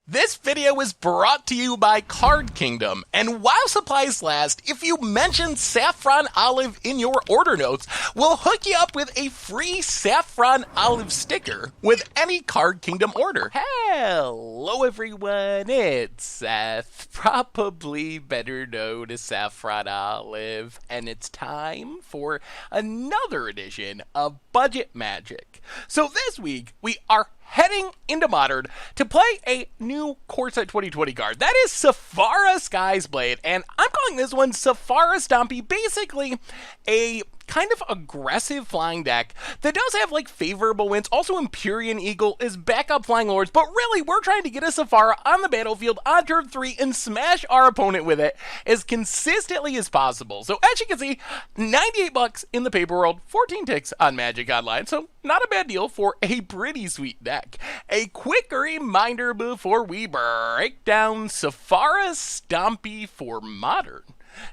This video is brought to you by Card Kingdom, and while supplies last, if you mention Saffron Olive in your order notes, we'll hook you up with a free Saffron Olive sticker with any Card Kingdom order. Hello everyone, it's Seth, probably better known as Saffron Olive, and it's time for another edition of Budget Magic. So this week, we are heading into Modern to play a new Core Set 2020 card. That is Sephara Sky's Blade, and I'm calling this one Sephara Stompy, basically a kind of aggressive flying deck that does have like favorable wins. Also, Empyrean Eagle is backup flying lords, but really we're trying to get a Sephara on the battlefield on turn 3 and smash our opponent with it as consistently as possible. So as you can see, 98 bucks in the paper world, 14 ticks on Magic Online, so not a bad deal for a pretty sweet deck. A quick reminder before we break down Sephara Stompy for Modern.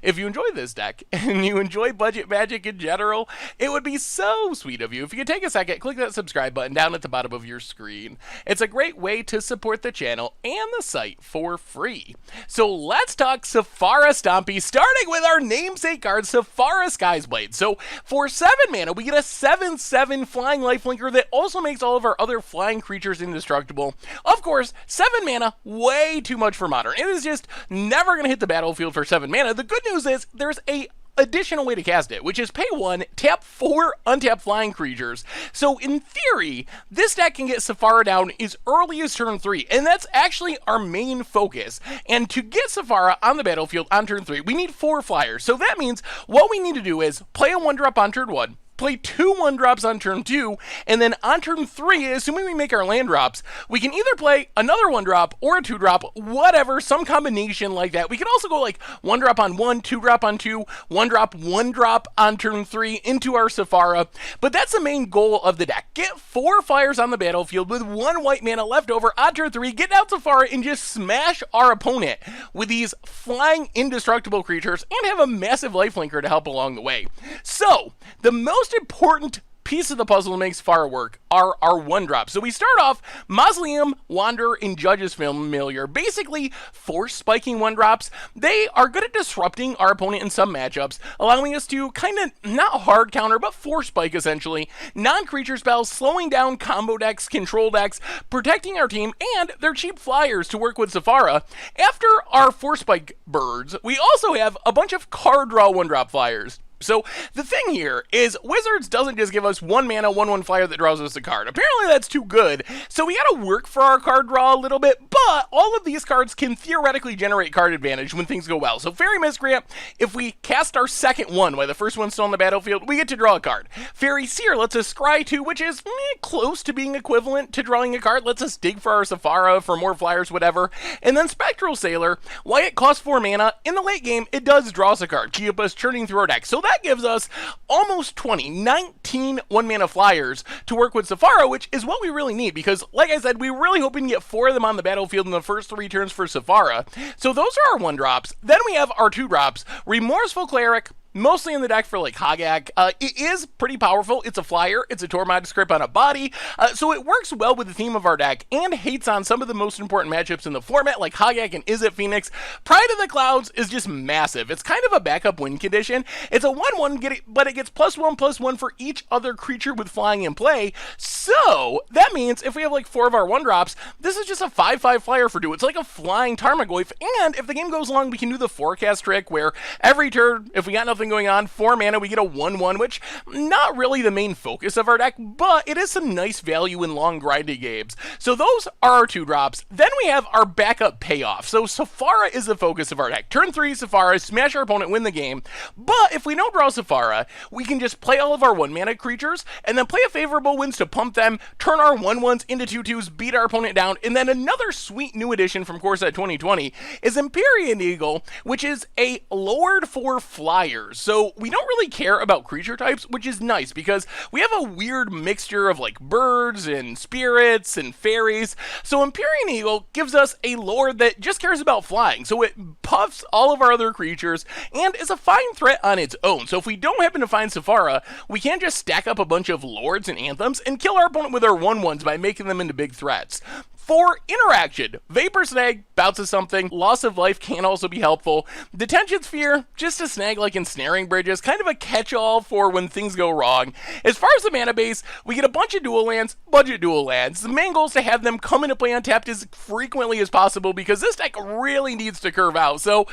If you enjoy this deck, and you enjoy Budget Magic in general, it would be so sweet of you if you could take a second, click that subscribe button down at the bottom of your screen. It's a great way to support the channel and the site for free. So let's talk Sephara Stompy, starting with our namesake card, Sephara Sky's Blade. So for 7 mana, we get a 7/7 flying lifelinker that also makes all of our other flying creatures indestructible. Of course, 7 mana, way too much for Modern. It is just never going to hit the battlefield for 7 mana. The good news is there's a additional way to cast it, which is pay 1, tap 4 untapped flying creatures. So in theory, this deck can get Sephara down as early as turn 3, and that's actually our main focus. And to get Sephara on the battlefield on turn 3, we need 4 flyers. So that means what we need to do is play a 1-drop on turn 1, play 2 1-drops on turn 2, and then on turn 3, assuming we make our land drops, we can either play another 1-drop or a 2-drop, whatever, some combination like that. We can also go like 1-drop on 1, 2-drop on 2, 1-drop, 1-drop on turn 3 into our Sephara. But that's the main goal of the deck. Get 4 flyers on the battlefield with 1 white mana left over on turn 3, get out Sephara and just smash our opponent with these flying indestructible creatures and have a massive lifelinker to help along the way. So, the most important piece of the puzzle to make Sephara work are our 1-drops. So we start off Mausoleum, Wanderer, and Judge's Familiar, basically force spiking 1-drops. They are good at disrupting our opponent in some matchups, allowing us to kind of not hard counter, but force spike essentially non-creature spells, slowing down combo decks, control decks, protecting our team, and they're cheap flyers to work with Sephara. After our force spike birds, we also have a bunch of card draw 1-drop flyers. So the thing here is Wizards doesn't just give us 1 mana, 1/1 flyer that draws us a card. Apparently that's too good, so we gotta work for our card draw a little bit, but all of these cards can theoretically generate card advantage when things go well. So Fairy Miscreant, if we cast our second one while the first one's still on the battlefield, we get to draw a card. Fairy Seer lets us scry 2, which is close to being equivalent to drawing a card, lets us dig for our Sephara, for more flyers, whatever. And then Spectral Sailor, while it costs 4 mana, in the late game, it does draw us a card, keep us churning through our deck. So that gives us almost 19 1-mana flyers to work with Sephara, which is what we really need because, like I said, we really hope we can get 4 of them on the battlefield in the first 3 turns for Sephara. So those are our 1-drops. Then we have our 2-drops, Remorseful Cleric, mostly in the deck for like Hogak. It is pretty powerful. It's a flyer. It's a Tormod script on a body. So it works well with the theme of our deck and hates on some of the most important matchups in the format like Hogak and Izzet Phoenix. Pride of the Clouds is just massive. It's kind of a backup win condition. It's a 1/1, but it gets +1/+1 for each other creature with flying in play. So that means if we have like 4 of our 1-drops, this is just a 5/5 flyer for 2. It's like a flying Tarmogoyf. And if the game goes long, we can do the forecast trick where every turn, if we got nothing going on, 4 mana, we get a 1/1, which not really the main focus of our deck, but it is some nice value in long grinding games. So those are our 2-drops. Then we have our backup payoff. So Sephara is the focus of our deck. Turn 3, Sephara, smash our opponent, win the game. But if we don't draw Sephara, we can just play all of our 1-mana creatures, and then play a favorable wins to pump them, turn our 1/1s into 2/2s, beat our opponent down, and then another sweet new addition from Core Set 2020 is Empyrean Eagle, which is a Lord for flyers. So we don't really care about creature types, which is nice because we have a weird mixture of like birds and spirits and fairies. So Empyrean Eagle gives us a lord that just cares about flying. So it puffs all of our other creatures and is a fine threat on its own. So if we don't happen to find Sephara, we can just stack up a bunch of lords and anthems and kill our opponent with our 1/1s by making them into big threats. For interaction, Vapor Snag bounces something. Loss of life can also be helpful. Detention Sphere, just a snag like Ensnaring Bridges, kind of a catch-all for when things go wrong. As far as the mana base, we get a bunch of dual lands, budget dual lands. The main goal is to have them come into play untapped as frequently as possible because this deck really needs to curve out. So,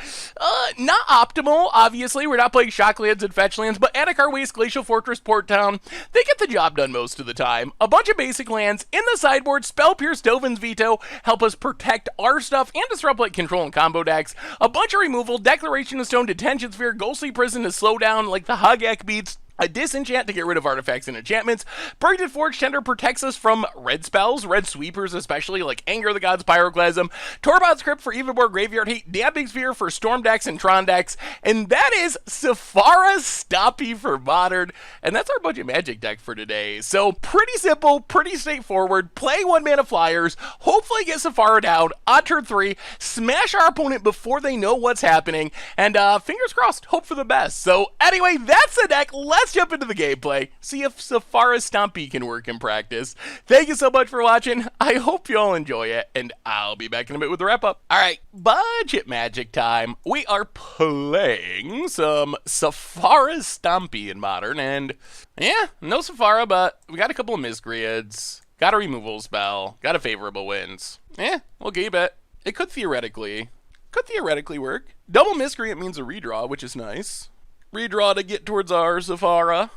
not optimal, obviously. We're not playing Shocklands and Fetchlands, but Adakar Waste, Glacial Fortress, Port Town, they get the job done most of the time. A bunch of basic lands in the sideboard, Spell Pierce, Dovin's Veto, help us protect our stuff and disrupt like control and combo decks. A bunch of removal, Declaration of Stone, Detention Sphere, Ghostly Prison to slow down like the Hogak beats. A Disenchant to get rid of artifacts and enchantments. Braided Forge Tender protects us from red spells, red sweepers especially, like Anger of the Gods, Pyroclasm. Torbot's Crypt for even more Graveyard Hate. Damping Sphere for Storm decks and Tron decks. And that is Sephara's Stompy for Modern. And that's our budget Magic deck for today. So pretty simple, pretty straightforward. Play 1-mana flyers, hopefully get Sephara down on turn 3, smash our opponent before they know what's happening, and fingers crossed, hope for the best. So anyway, that's the deck. Let's jump into the gameplay, see if Sephara's Stompy can work in practice. Thank you so much for watching. I hope you all enjoy it, and I'll be back in a bit with the wrap-up. Alright, budget Magic time. We are playing some Sephara's Stompy in Modern, and yeah, no Sephara, but we got a couple of Miscreants, got a removal spell, got a favorable wins. Yeah, we'll keep it. It could theoretically work. Double Miscreant means a redraw, which is nice. Redraw to get towards our Sephara.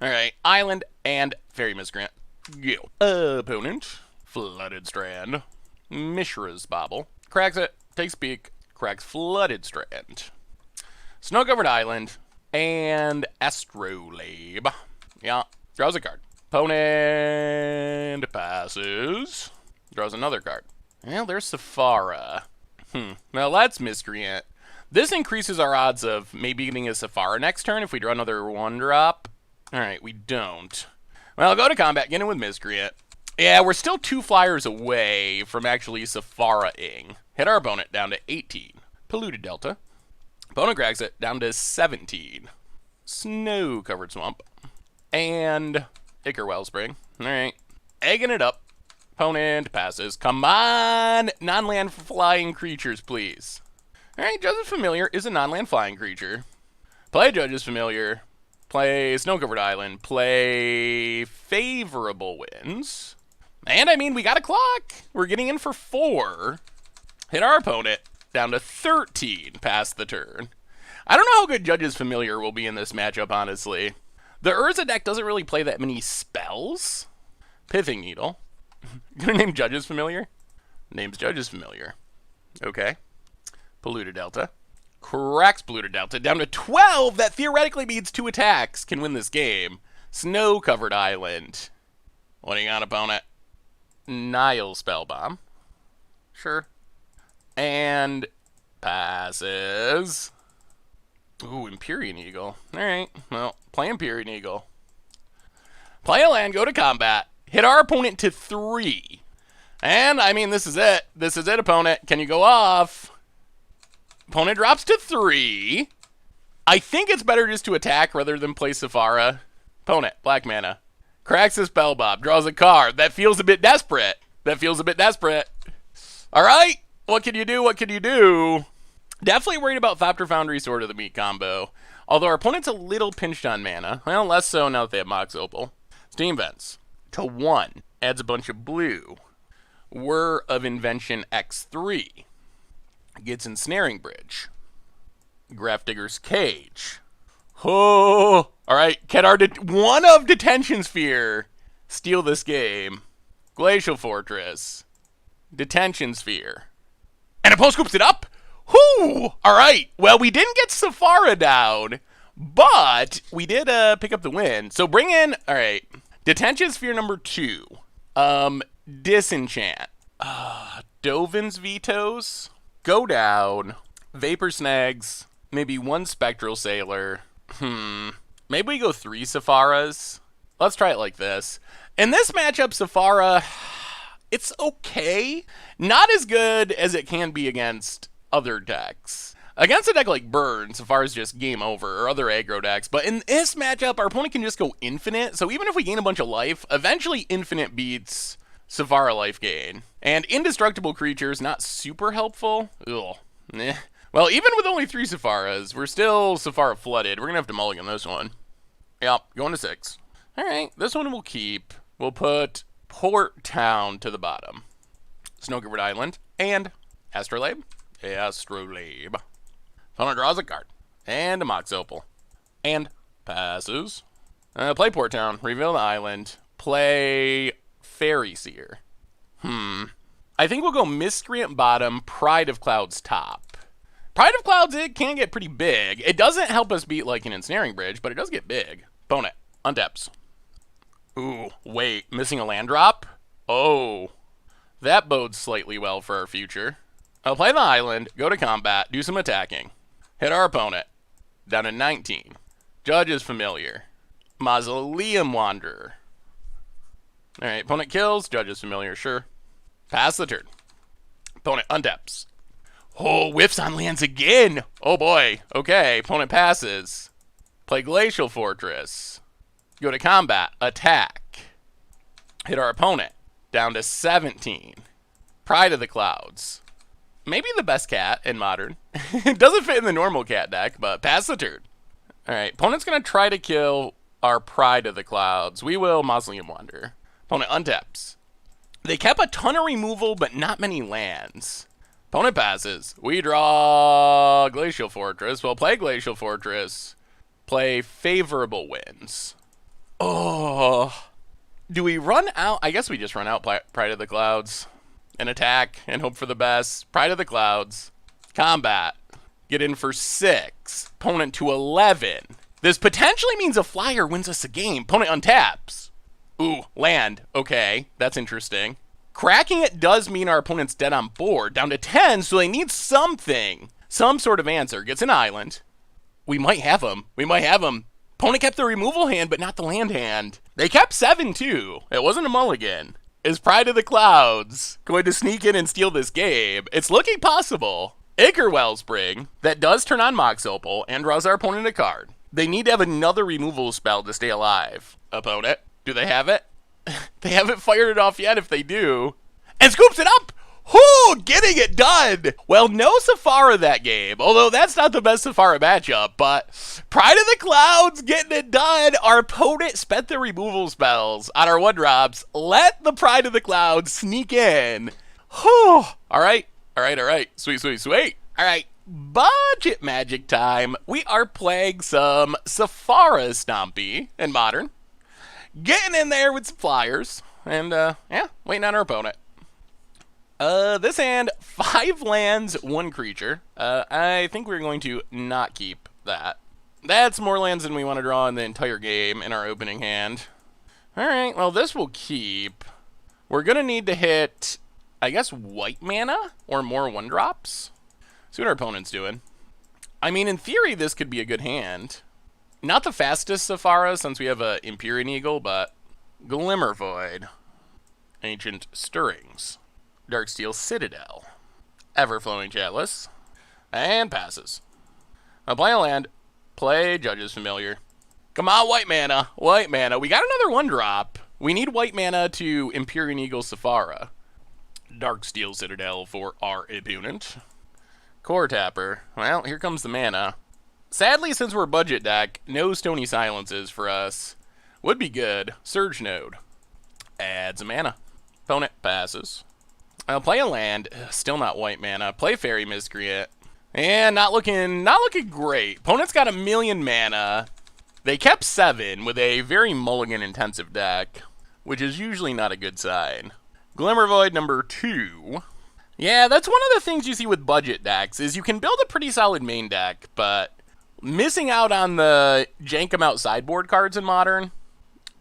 Alright, Island and Fairy Miscreant. Go. Opponent, Flooded Strand. Mishra's Bauble. Cracks it, takes a peek, cracks Flooded Strand. Snow-Covered Island, and Astrolabe. Yeah, draws a card. Opponent passes. Draws another card. Well, there's Sephara. Now that's Miscreant. This increases our odds of maybe getting a Sephara next turn if we draw another 1-drop. Alright, we don't. Well, go to combat, get in with Miscreant. Yeah, we're still 2 flyers away from actually Sephara-ing. Hit our opponent down to 18. Polluted Delta. Opponent cracks it down to 17. Snow-Covered Swamp. And Ichor Wellspring. Alright. Egging it up. Opponent passes. Come on! Non-land flying creatures, please. Alright, Judge's Familiar is a non-land flying creature. Play Judge's Familiar. Play Snow-Covered Island. Play Favorable Winds. And I mean, we got a clock. We're getting in for 4. Hit our opponent down to 13 past the turn. I don't know how good Judge's Familiar will be in this matchup, honestly. The Urza deck doesn't really play that many spells. Pithing Needle. Gonna name Judge's Familiar? Name's Judge's Familiar. Okay. Polluted Delta. Cracks Polluted Delta down to 12. That theoretically means 2 attacks can win this game. Snow-Covered Island. What do you got, opponent? Nile Spellbomb. Sure. And passes. Ooh, Empyrean Eagle. Alright, well, play Empyrean Eagle. Play a land, go to combat. Hit our opponent to 3. And, I mean, this is it. This is it, opponent. Can you go off? Opponent drops to 3. I think it's better just to attack rather than play Sephara. Opponent, black mana. Cracks his Spellbob, draws a card. That feels a bit desperate. Alright, what can you do? What can you do? Definitely worried about Thopter Foundry Sword of the Meat combo. Although our opponent's a little pinched on mana. Well, less so now that they have Mox Opal. Steam Vents. To 1. Adds a bunch of blue. Whir of Invention X3. Gets Ensnaring Bridge. Grafdigger's Cage. Oh! Alright, Kedar, 1 of Detention Sphere. Steal this game. Glacial Fortress. Detention Sphere. And opponent scoops it up? Whoo! Alright, well, we didn't get Sephara down, but we did pick up the win. So bring in, alright, Detention Sphere number 2. Disenchant. Dovin's Vetoes. Go down. Vapor Snags. Maybe 1 Spectral Sailor. Maybe we go 3 Sepharas. Let's try it like this. In this matchup, Sephara, it's okay. Not as good as it can be against other decks. Against a deck like Burn, Sephara's just game over, or other aggro decks. But in this matchup, our opponent can just go infinite. So even if we gain a bunch of life, eventually infinite beats Sephara life gain. And indestructible creatures, not super helpful. Ugh. Eh. Well, even with only 3 Sepharas, we're still Sephara flooded. We're going to have to mulligan this one. Yep, going to 6. Alright, this one we'll keep. We'll put Port Town to the bottom. Snowgirded Island and Astrolabe. Astrolabe. Opponent draws a card. And a Mox Opal. And passes. Play Port Town. Reveal the island. Play Fairy Seer. I think we'll go Miscreant bottom, Pride of Clouds top. Pride of Clouds, it can get pretty big. It doesn't help us beat like an Ensnaring Bridge, but it does get big. Opponent, untaps. Ooh, wait, missing a land drop? Oh, that bodes slightly well for our future. I'll play the island, go to combat, do some attacking. Hit our opponent. Down to 19. Judge is familiar. Mausoleum Wanderer. Alright, opponent kills, judge is familiar, sure. Pass the turn. Opponent untaps. Oh, whiffs on lands again! Oh boy, okay, opponent passes. Play Glacial Fortress. Go to combat, attack. Hit our opponent. Down to 17. Pride of the Clouds. Maybe the best cat in Modern. It doesn't fit in the normal cat deck, but pass the turn. Alright, opponent's going to try to kill our Pride of the Clouds. We will Mausoleum Wanderer. Opponent untaps. They kept a ton of removal, but not many lands. Opponent passes. We draw Glacial Fortress. We'll play Glacial Fortress. Play Favorable Winds. Oh. Do we run out? I guess we just run out Pride of the Clouds. And attack and hope for the best. Pride of the Clouds. Combat. Get in for 6. Opponent to 11. This potentially means a flyer wins us a game. Opponent untaps. Ooh, land. Okay, that's interesting. Cracking it does mean our opponent's dead on board. Down to 10, so they need something. Some sort of answer. Gets an island. We might have him. We might have him. Opponent kept the removal hand, but not the land hand. They kept 7, too. It wasn't a mulligan. Is Pride of the Clouds going to sneak in and steal this game? It's looking possible. Ichor Wellspring, that does turn on Mox Opal and draws our opponent a card. They need to have another removal spell to stay alive. Opponent, do they have it? They haven't fired it off yet if they do. And scoops it up! Whoo! Getting it done! Well, no Sephara that game, although that's not the best Sephara matchup, but Pride of the Clouds getting it done. Our opponent spent the removal spells on our 1-drops. Let the Pride of the Clouds sneak in. Whew! Alright. Sweet, sweet, sweet. Alright, budget magic time. We are playing some Sephara Stompy in Modern. Getting in there with some flyers. And, yeah, waiting on our opponent. This hand, 5 lands, 1 creature. I think we're going to not keep that. That's more lands than we want to draw in the entire game in our opening hand. Alright, well, this will keep. We're going to need to hit, I guess, white mana or more 1-drops. See what our opponent's doing. I mean, in theory, this could be a good hand. Not the fastest Sephara since we have a Empyrean Eagle, but Glimmer Void, Ancient Stirrings, Darksteel Citadel, Everflowing Chalice, and passes. I'll play a land, play Judge's Familiar. Come on, white mana, white mana. We got another 1-drop. We need white mana to Empyrean Eagle Sephara. Darksteel Citadel for our opponent. Core Tapper. Well, here comes the mana. Sadly, since we're budget deck, no Stony Silences for us. Would be good. Surge Node. Adds a mana. Opponent passes. I'll play a land. Still not white mana. Play Fairy Miscreant. And not looking great. Opponent's got 1,000,000 mana. They kept 7 with a very mulligan intensive deck, which is usually not a good sign. Glimmer Void number 2. Yeah, that's one of the things you see with budget decks, is you can build a pretty solid main deck, but missing out on the jank 'em out sideboard cards in Modern,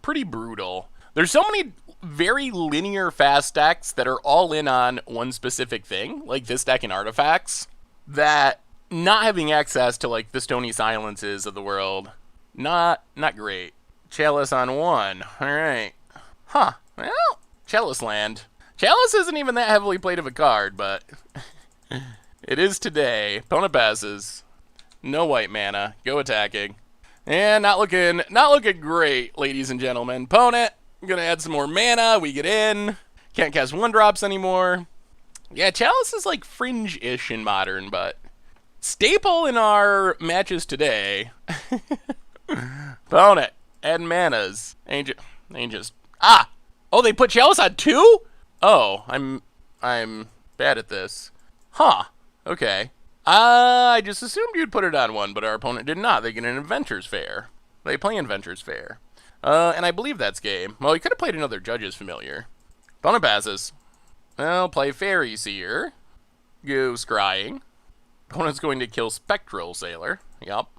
pretty brutal. There's so many very linear fast decks that are all in on one specific thing, like this deck in Artifacts, that not having access to like the Stony Silences of the world, not great. Chalice on 1. Alright. Huh. Well, Chalice land. Chalice isn't even that heavily played of a card, but it is today. Opponent passes. No white mana. Go attacking. And not looking great, ladies and gentlemen. Opponent, I'm gonna add some more mana. We get in. Can't cast 1-drops anymore. Yeah, Chalice is like fringe-ish in Modern, but staple in our matches today. Opponent. Add manas. Ain't just... Ah! Oh, they put Chalice on 2? Oh, I'm bad at this. Huh. Okay. I just assumed you'd put it on 1, but our opponent did not. They get an Inventor's Fair. They play Inventor's Fair. And I believe that's game. Well, he could have played another Judge's Familiar. Opponent passes. Well, play Fairy Seer. Go Scrying. Opponent's going to kill Spectral Sailor. Yup.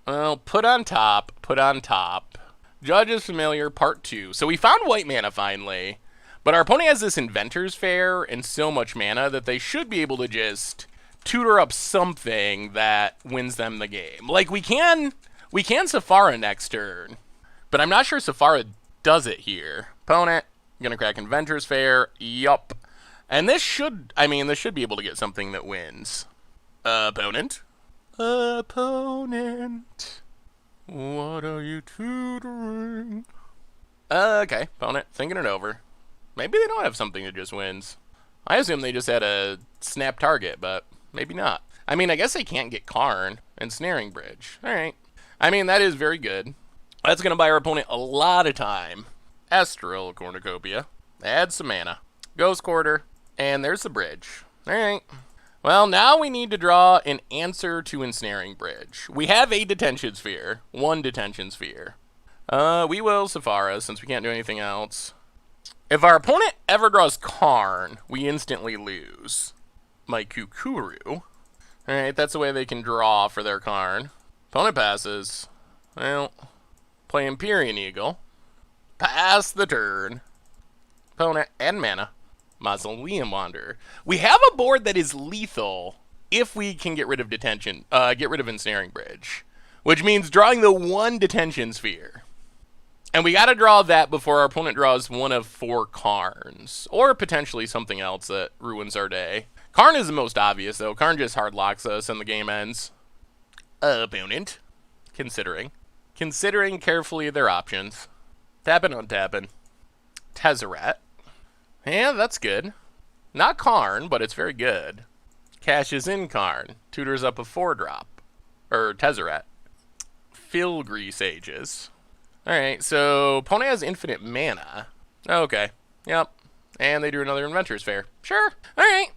Well, put on top. Put on top. Judge's Familiar, Part 2. So we found white mana finally. But our opponent has this Inventor's Fair and so much mana that they should be able to just tutor up something that wins them the game. Like, we can Sephara next turn. But I'm not sure Sephara does it here. Opponent, gonna crack Inventor's Fair. Yup. And this should be able to get something that wins. Opponent. Opponent. What are you tutoring? Okay, opponent, thinking it over. Maybe they don't have something that just wins. I assume they just had a snap target, but maybe not. I mean, I guess they can't get Karn and Snaring Bridge. Alright. I mean, that is very good. That's going to buy our opponent a lot of time. Astral Cornucopia. Add some mana. Ghost Quarter. And there's the bridge. Alright. Well, now we need to draw an answer to Ensnaring Bridge. We have a Detention Sphere. 1 Detention Sphere. We will Sephara, since we can't do anything else. If our opponent ever draws Karn, we instantly lose. My Kukuru. Alright, that's the way they can draw for their Karn. Opponent passes. Well, play Empyrean Eagle. Pass the turn. Opponent, add mana. Mausoleum Wanderer. We have a board that is lethal if we can get rid of Ensnaring Bridge. Which means drawing the 1 Detention Sphere. And we gotta draw that before our opponent draws one of 4 Karns. Or potentially something else that ruins our day. Karn is the most obvious, though. Karn just hard locks us and the game ends. Opponent. Considering carefully their options. Tapping, untapping. Tezzeret. Yeah, that's good. Not Karn, but it's very good. Cashes in Karn. Tutors up a 4-drop. Or Tezzeret. Filgry Sages. Alright, so opponent has infinite mana. Okay. Yep. And they do another Inventor's Fair. Sure. Alright.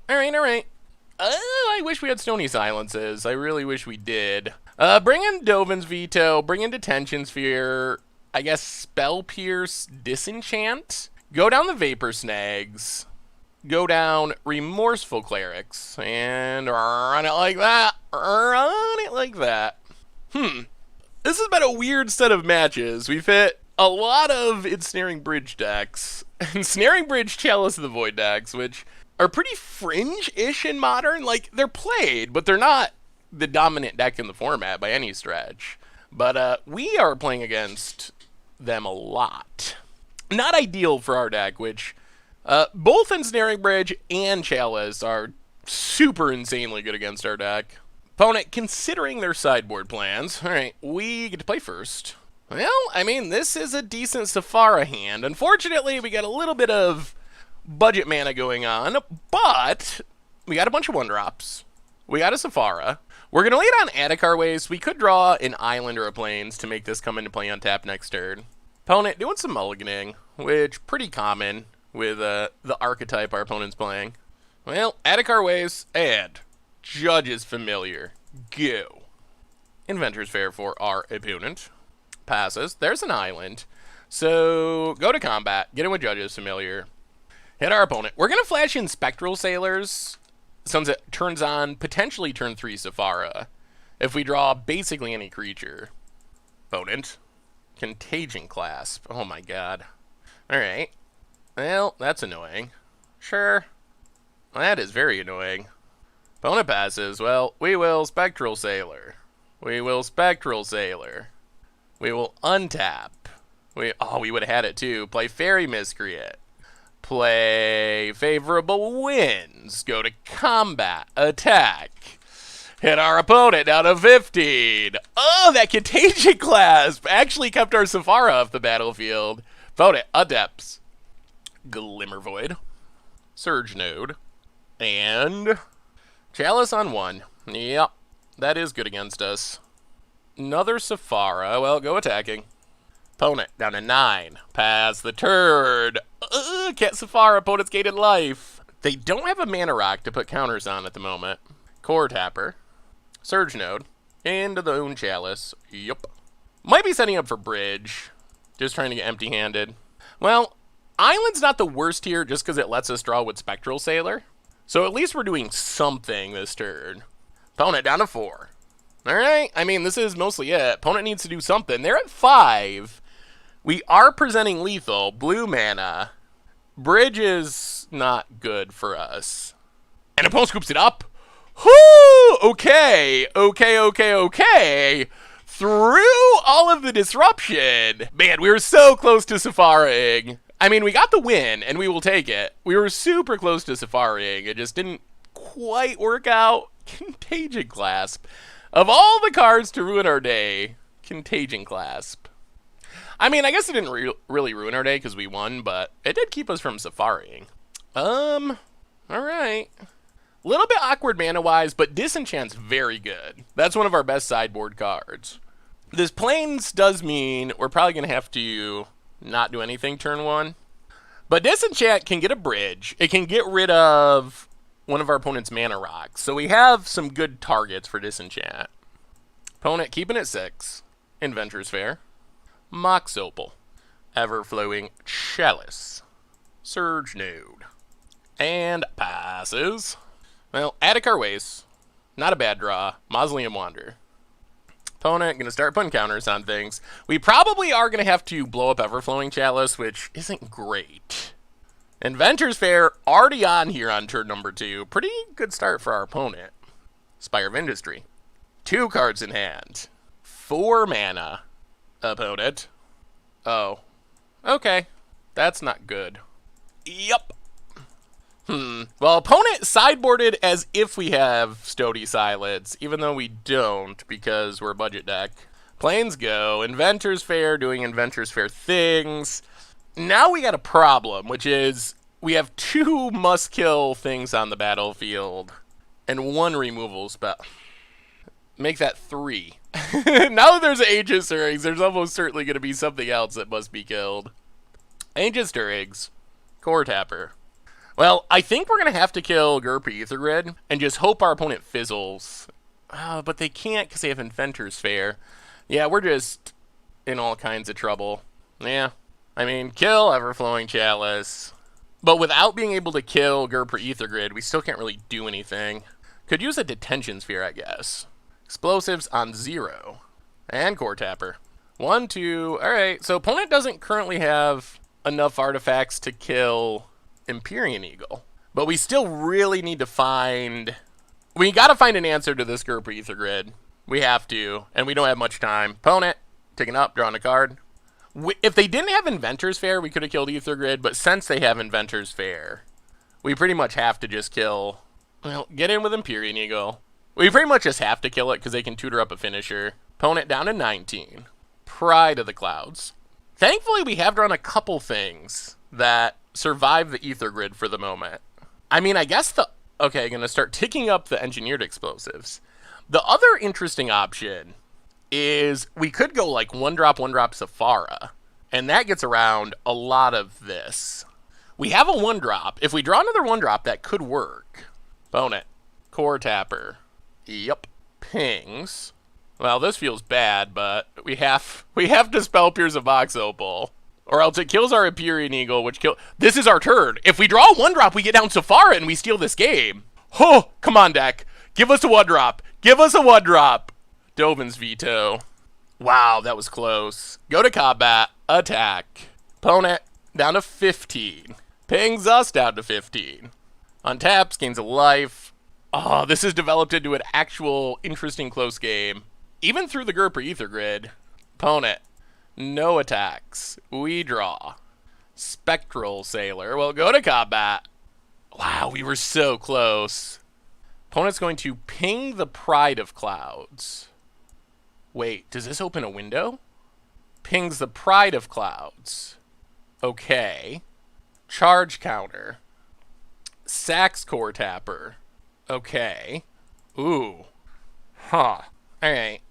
I wish we had Stony Silences. I really wish we did. Bring in Dovin's Veto. Bring in Detention Sphere. I guess Spell Pierce, Disenchant. Go down the Vapor Snags. Go down Remorseful Clerics. And run it like that. Run it like that. This has been a weird set of matches. We've hit a lot of Ensnaring Bridge decks. Ensnaring Bridge, Chalice of the Void decks, which are pretty fringe-ish in Modern. Like, they're played, but they're not the dominant deck in the format by any stretch. But we are playing against them a lot. Not ideal for our deck, which both Ensnaring Bridge and Chalice are super insanely good against our deck. Opponent considering their sideboard plans. Alright, we get to play first. Well, I mean, this is a decent Sephara hand. Unfortunately, we got a little bit of budget mana going on, but we got a bunch of 1-drops. We got a Sephara. We're going to lay it on Adhikar Waste. We could draw an island or a plains to make this come into play on tap next turn. Opponent doing some mulliganing, which pretty common with the archetype our opponent's playing. Well, Adhikar Waste, add Judge's Familiar. Go. Inventor's Fair for our opponent. Passes. There's an island. So, go to combat. Get in with Judge's Familiar. Hit our opponent. We're going to flash in Spectral Sailors since it turns on potentially turn 3 Sephara if we draw basically any creature. Opponent. Contagion Clasp. Oh my god. Alright. Well, that's annoying. Sure. That is very annoying. Opponent passes. Well, we will Spectral Sailor. We will Spectral Sailor. We will untap. We would have had it too. Play Fairy Miscreant. Play Favorable Winds. Go to combat. Attack. Hit our opponent down to 15. Oh, that Contagion Clasp actually kept our Sephara off the battlefield. Opponent, Adepts. Glimmer Void. Surge Node, and Chalice on 1. Yep, that is good against us. Another Sephara. Well, go attacking. Opponent down to 9. Pass the turn. Can't Sephara. Opponent's gated life. They don't have a mana rock to put counters on at the moment. Core Tapper. Surge Node. Into the own Chalice. Yup. Might be setting up for Bridge. Just trying to get empty-handed. Well, Island's not the worst here just because it lets us draw with Spectral Sailor. So at least we're doing something this turn. Opponent down to 4. Alright, I mean, this is mostly it. Opponent needs to do something. They're at 5. We are presenting lethal. Blue mana. Bridge is not good for us. And opponent scoops it up. Whoo! Okay. Through all of the disruption. Man, we were so close to Sephara-ing. I mean, we got the win, and we will take it. We were super close to Sephara-ing. It just didn't quite work out. Contagion Clasp. Of all the cards to ruin our day, Contagion Clasp. I mean, I guess it didn't really ruin our day because we won, but it did keep us from Sephara-ing. Alright. Little bit awkward mana-wise, but Disenchant's very good. That's one of our best sideboard cards. This Plains does mean we're probably going to have to not do anything turn 1. But Disenchant can get a bridge. It can get rid of one of our opponent's mana rocks. So we have some good targets for Disenchant. Opponent keeping it 6. Inventor's Fair. Mox Opal. Everflowing Chalice. Surge Node. And passes. Well, Attic Waste. Not a bad draw. Mausoleum Wander. Opponent going to start putting counters on things. We probably are going to have to blow up Everflowing Chalice, which isn't great. Inventor's Fair already on here on turn number 2. Pretty good start for our opponent. Spire of Industry. 2 cards in hand. 4 mana. Opponent. Oh. Okay. That's not good. Yup. Well, opponent sideboarded as if we have Stody Silence, even though we don't because we're a budget deck. Plains go. Inventor's Fair doing Inventor's Fair things. Now we got a problem, which is we have 2 must-kill things on the battlefield and 1 removal spell. Make that 3. Now that there's Aegis Stirrings, there's almost certainly going to be something else that must be killed. Aegis Stirrings. Core Tapper. Well, I think we're going to have to kill Gerpa Ethergrid and just hope our opponent fizzles. But they can't because they have Inventor's Fair. Yeah, we're just in all kinds of trouble. Yeah. I mean, kill Everflowing Chalice. But without being able to kill Gerpa Ethergrid, we still can't really do anything. Could use a Detention Sphere, I guess. Explosives on 0. And Core Tapper. 1, 2. Alright, so opponent doesn't currently have enough artifacts to kill Empyrean Eagle. But we still really need to find... We gotta find an answer to this Gerpa Ethergrid. We have to, and we don't have much time. Opponent, taking up, drawing a card. If they didn't have Inventor's Fair, we could have killed Ethergrid, but since they have Inventor's Fair, we pretty much have to just kill... Well, get in with Empyrean Eagle. We pretty much just have to kill it because they can tutor up a finisher. Opponent down to 19. Pride of the Clouds. Thankfully, we have drawn a couple things that survive the Ethergrid for the moment. I mean, I guess the... Okay, I'm going to start ticking up the Engineered Explosives. The other interesting option is we could go like 1-drop Sephara, and that gets around a lot of this. We have a 1-drop. If we draw another 1-drop, that could work. Opponent. Core Tapper. Yep. Pings. Well, this feels bad, but we have to Spell Pierce a Mox Opal. Or else it kills our Empyrean Eagle, which kill... This is our turn. If we draw a 1-drop, we get down Sephara and we steal this game. Oh, come on, deck. Give us a 1-drop. Give us a 1-drop. Dovin's Veto. Wow, that was close. Go to combat. Attack. Opponent down to 15. Pings us down to 15. Untaps, gains a life. Oh, this has developed into an actual interesting close game. Even through the Gerpa Ethergrid. Opponent. No attacks. We draw. Spectral Sailor. Well, go to combat. Wow, we were so close. Opponent's going to ping the Pride of Clouds. Wait, does this open a window? Pings the Pride of Clouds. Okay. Charge counter. Sax Core Tapper. Okay. Ooh. Huh. Alright.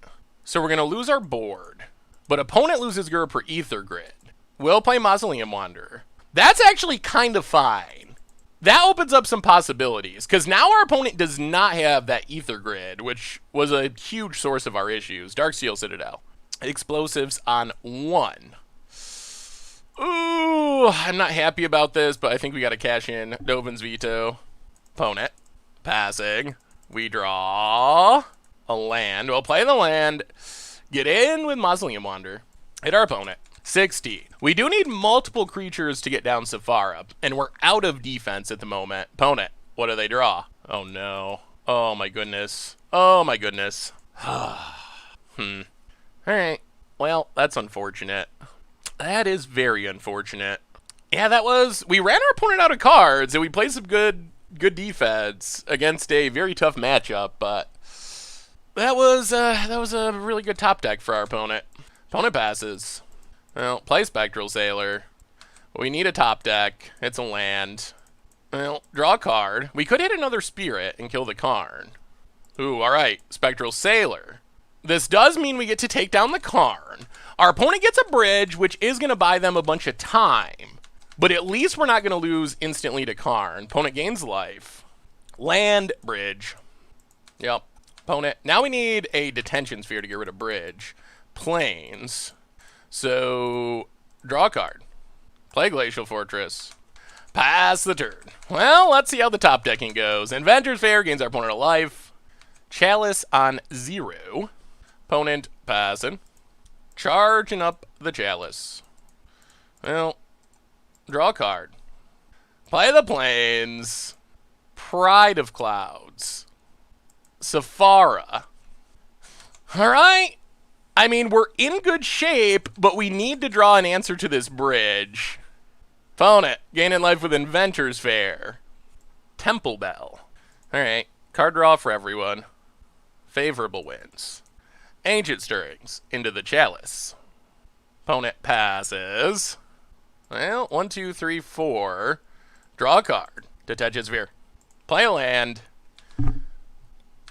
So we're going to lose our board. But opponent loses Gura per Ether Grid. We'll play Mausoleum Wanderer. That's actually kind of fine. That opens up some possibilities. Because now our opponent does not have that Ether Grid, which was a huge source of our issues. Darksteel Citadel. Explosives on 1. Ooh, I'm not happy about this, but I think we got to cash in Dovin's Veto. Opponent. Passing. We draw a land. We'll play the land. Get in with Mausoleum Wanderer. Hit our opponent. 16. We do need multiple creatures to get down Sephara, and we're out of defense at the moment. Opponent. What do they draw? Oh, no. Oh, my goodness. Oh, my goodness. Alright. Well, that's unfortunate. That is very unfortunate. Yeah, that was... We ran our opponent out of cards, and we played some good defense against a very tough matchup, but that was a really good top deck for our opponent. Opponent passes. Well, play Spectral Sailor. We need a top deck. It's a land. Well, draw a card. We could hit another Spirit and kill the Karn. Ooh, alright. Spectral Sailor. This does mean we get to take down the Karn. Our opponent gets a bridge, which is going to buy them a bunch of time. But at least we're not going to lose instantly to Karn. Opponent gains life. Land, bridge. Yep. Opponent. Now we need a Detention Sphere to get rid of bridge. Plains. So, draw a card. Play Glacial Fortress. Pass the turn. Well, let's see how the top decking goes. Inventor's Fair gains our opponent a life. Chalice on 0. Opponent passing. Charging up the Chalice. Well, draw a card. Play the Plains. Pride of Clouds. Sephara. Alright. I mean, we're in good shape, but we need to draw an answer to this bridge. Opponent. Gaining life with Inventor's Fair. Temple Bell. Alright. Card draw for everyone. Favorable wins. Ancient Stirrings into the Chalice. Opponent passes. Well, 1, 2, 3, 4. Draw a card. Detention Sphere. Play a land.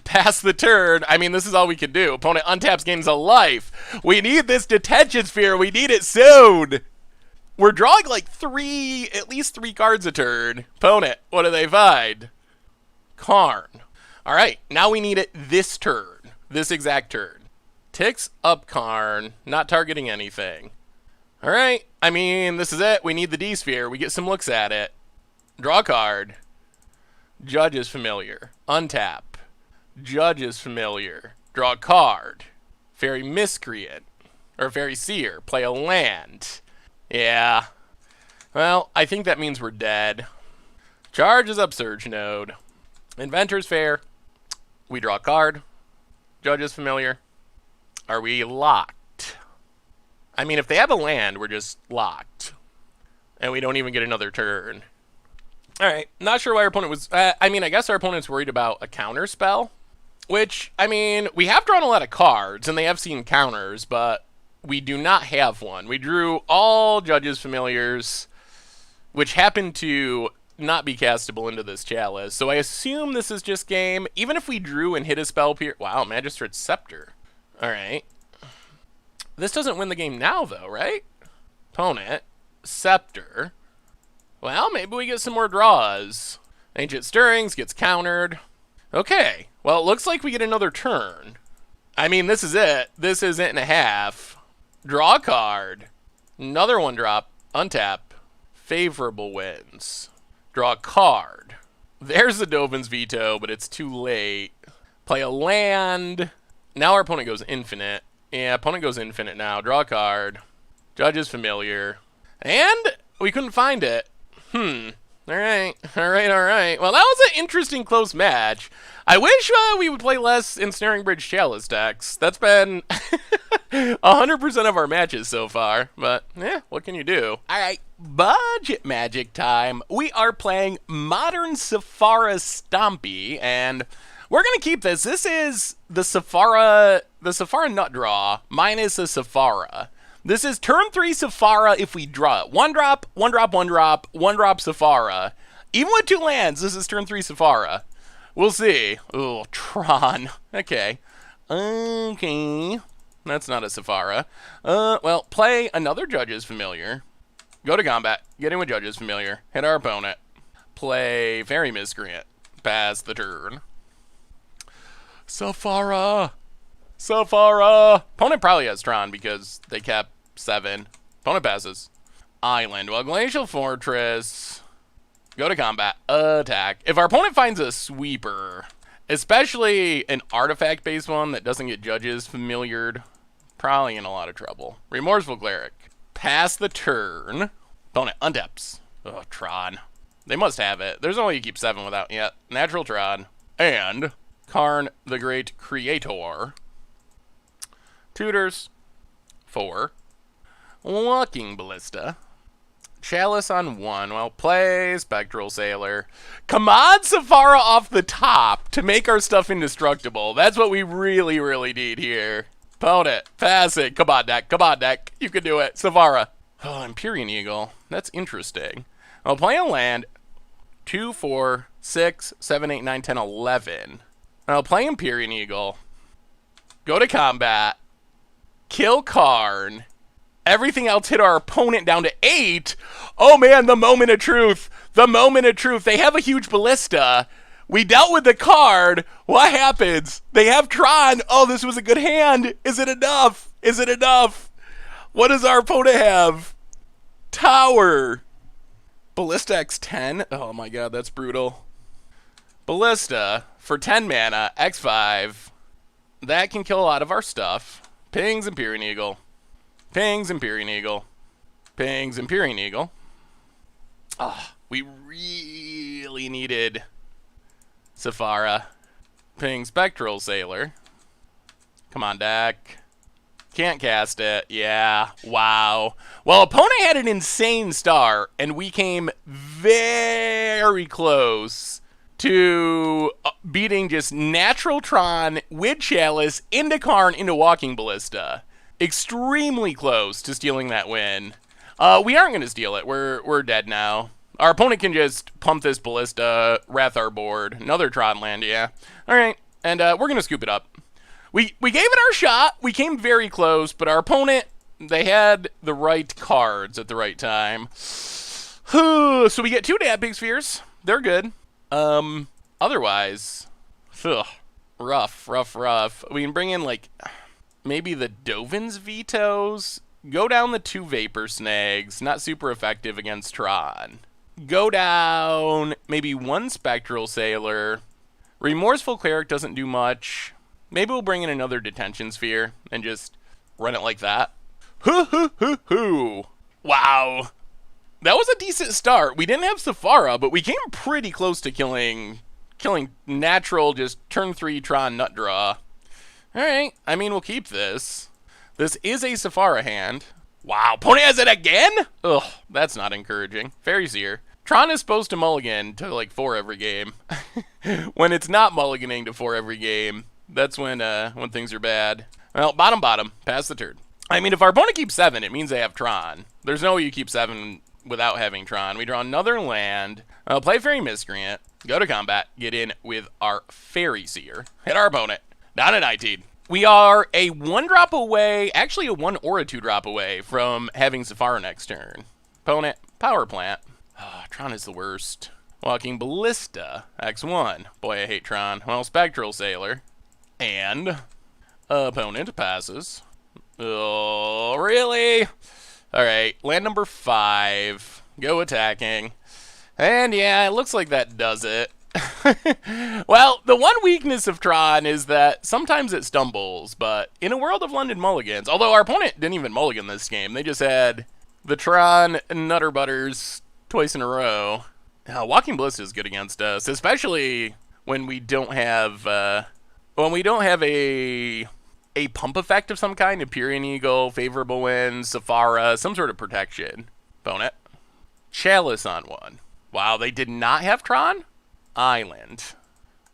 Pass the turn. I mean, this is all we can do. Opponent untaps, gains a life. We need this Detention Sphere. We need it soon. We're drawing like at least 3 cards a turn. Opponent, what do they find? Karn. All right, now we need it this turn. This exact turn. Ticks up Karn, not targeting anything. All right, I mean, this is it. We need the D-Sphere. We get some looks at it. Draw a card. Judge is familiar. Untap. Judge is familiar. Draw a card. Fairy Miscreant. Or Fairy Seer. Play a land. Yeah. Well, I think that means we're dead. Charges up Surge Node. Inventor's Fair. We draw a card. Judge is familiar. Are we locked? I mean, if they have a land, we're just locked. And we don't even get another turn. Alright, not sure why our opponent was... I mean, I guess our opponent's worried about a counter spell. Which, I mean, we have drawn a lot of cards, and they have seen counters, but we do not have one. We drew all Judge's Familiars, which happened to not be castable into this Chalice. So I assume this is just game. Even if we drew and hit a spell pierce... Wow, Magistrate's Scepter. Alright. This doesn't win the game now, though, right? Opponent. Scepter. Well, maybe we get some more draws. Ancient Stirrings gets countered. Okay. Well, it looks like we get another turn. I mean, this is it. This is it and a half. Draw a card. Another one drop. Untap. Favorable wins. Draw a card. There's the Dovin's Veto, but it's too late. Play a land. Now our opponent goes infinite. Yeah, opponent goes infinite now. Draw a card. Judge is familiar. And we couldn't find it. Alright. Well, that was an interesting close match. I wish we would play less Ensnaring Bridge Chalice decks. That's been 100% of our matches so far. But, yeah, what can you do? Alright, budget magic time. We are playing Modern Sephara Stompy, and we're going to keep this. This is the Sephara Nut Draw minus a Sephara. This is turn 3 Sephara if we draw it. One drop, Sephara. Even with 2 lands, this is turn 3 Sephara. We'll see. Oh, Tron. Okay. Okay. That's not a Sephara. Well, play another Judge's Familiar. Go to combat. Get in with Judge's Familiar. Hit our opponent. Play Fairy Miscreant. Pass the turn. Sephara. Sephara. Opponent probably has Tron because they kept 7. Opponent passes. Island. Well, Glacial Fortress. Go to combat. Attack. If our opponent finds a sweeper, especially an artifact-based one that doesn't get Judges Familiared, probably in a lot of trouble. Remorseful Cleric. Pass the turn. Opponent untaps. Oh, Tron. They must have it. There's no way you keep 7 without yet. Natural Tron. And Karn the Great Creator. Tutors. 4. Walking Ballista. Chalice on 1. Well, play Spectral Sailor. Come on, Sephara off the top to make our stuff indestructible. That's what we really, really need here. Opponent, pass it. Come on, deck. Come on, deck. You can do it. Sephara. Oh, Empyrean Eagle. That's interesting. I'll play a land. 2, 4, 6, 7, 8, 9, 10, 11. I'll play Empyrean Eagle. Go to combat. Kill Karn. Everything else hit our opponent down to 8. Oh man, the moment of truth. The moment of truth. They have a huge ballista. We dealt with the card. What happens? They have Tron. Oh, this was a good hand. Is it enough? Is it enough? What does our opponent have? Tower. Ballista X10. Oh my god, that's brutal. Ballista for 10 mana, X5. That can kill a lot of our stuff. Pings Empyrean Eagle. Pings Empyrean Eagle. Pings Empyrean Eagle. Oh, we really needed Sephara. Ping Spectral Sailor. Come on, deck. Can't cast it. Yeah. Wow. Well, opponent had an insane start, and we came very close to beating just Natural Tron with Chalice into Karn into Walking Ballista. Extremely close to stealing that win. We aren't going to steal it. We're dead now. Our opponent can just pump this Ballista, wrath our board. Another Tron land, yeah. All right, and we're going to scoop it up. We gave it our shot. We came very close, but our opponent, they had the right cards at the right time. So we get 2 Damping Spheres. They're good. Otherwise, rough. We can bring in, like, maybe the Dovin's Vetoes. Go down the 2 Vapor Snags. Not super effective against Tron. Go down maybe 1 Spectral Sailor. Remorseful Cleric doesn't do much. Maybe we'll bring in another Detention Sphere and just run it like that. Wow. That was a decent start. We didn't have Sephara, but we came pretty close to killing natural just turn 3 Tron nut draw. Alright, I mean, we'll keep this. This is a Sephara hand. Wow, opponent has it again? Ugh, that's not encouraging. Fairy Seer. Tron is supposed to mulligan to like 4 every game. When it's not mulliganing to 4 every game, that's when things are bad. Well, bottom, pass the turn. I mean, if our opponent keeps 7, it means they have Tron. There's no way you keep 7 without having Tron. We draw another land. Play Fairy Miscreant. Go to combat. Get in with our Fairy Seer. Hit our opponent. Down at 19. We are a 1-drop away, actually a 1 or a 2-drop away from having Sephara next turn. Opponent, Power Plant. Oh, Tron is the worst. Walking Ballista, X1. Boy, I hate Tron. Well, Spectral Sailor. And opponent passes. Oh, really? All right, land number 5. Go attacking. And yeah, it looks like that does it. Well, the one weakness of Tron is that sometimes it stumbles, but in a world of London mulligans, although our opponent didn't even mulligan this game, they just had the Tron Nutter Butters twice in a row. Walking Ballista is good against us, especially when we don't have a pump effect of some kind, Empyrean Eagle, favorable win, Sephara, some sort of protection. Opponent. Chalice on 1. Wow, they did not have Tron? Island.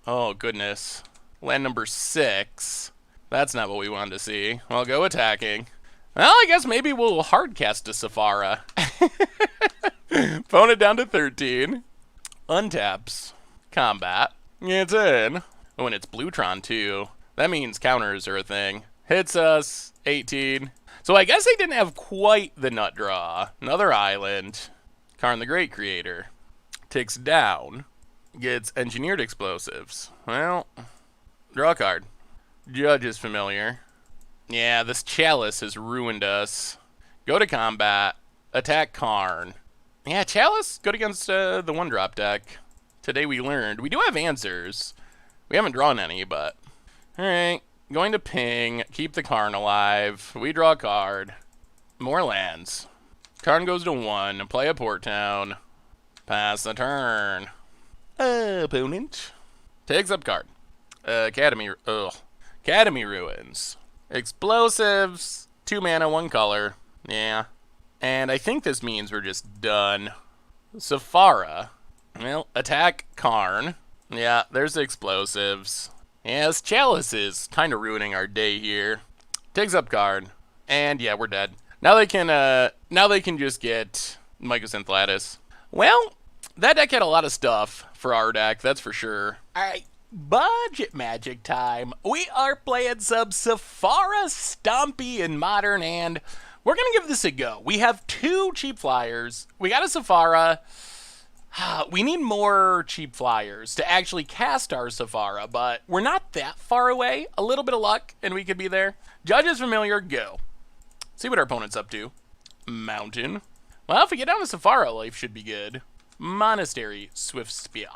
Oh, goodness. Land number 6. That's not what we wanted to see. Well, go attacking. Well, I guess maybe we'll hardcast a Sephara. Opponent down to 13. untaps, combat, gets in. Oh, and it's Bluetron too. That means counters are a thing. Hits us, 18. So I guess they didn't have quite the nut draw. Another island. Karn the Great Creator. Takes down. Gets engineered explosives. Well, draw a card. Judge is familiar. Yeah, this Chalice has ruined us. Go to combat. Attack Karn. Yeah, Chalice, good against the one-drop deck. Today we learned. We do have answers. We haven't drawn any, but... Alright, going to ping. Keep the Karn alive. We draw a card. More lands. Karn goes to 1. Play a Port Town. Pass the turn. Opponent. Takes up card. Academy Ruins. Explosives. 2 mana, 1 color. Yeah. And I think this means we're just done. Sephara. Well, attack Karn. Yeah, there's the explosives. Yes, Chalice is kind of ruining our day here. Takes up card. And yeah, we're dead. Now they can just get Mycosynth Lattice. Well, that deck had a lot of stuff for our deck, that's for sure. Alright, budget magic time. We are playing some Sephara, Stompy, in Modern, and we're going to give this a go. We have 2 cheap flyers. We got a Sephara. We need more cheap flyers to actually cast our Sephara, but we're not that far away. A little bit of luck, and we could be there. Judge is familiar, go. See what our opponent's up to. Mountain. Well, if we get down to Sephara, life should be good. Monastery, Swift Spear.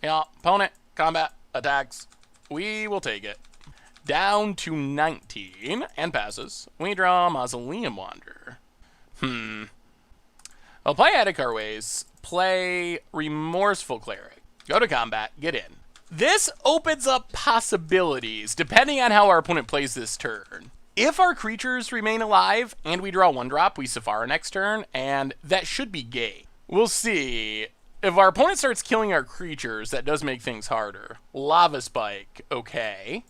Yeah, opponent, combat, attacks. We will take it. Down to 19, and passes. We draw Mausoleum Wanderer. Well, play Attic Our Ways. Play Remorseful Cleric. Go to combat, get in. This opens up possibilities, depending on how our opponent plays this turn. If our creatures remain alive, and we draw 1-drop, we Sephara next turn, and that should be gay. We'll see. If our opponent starts killing our creatures, that does make things harder. Lava Spike, okay.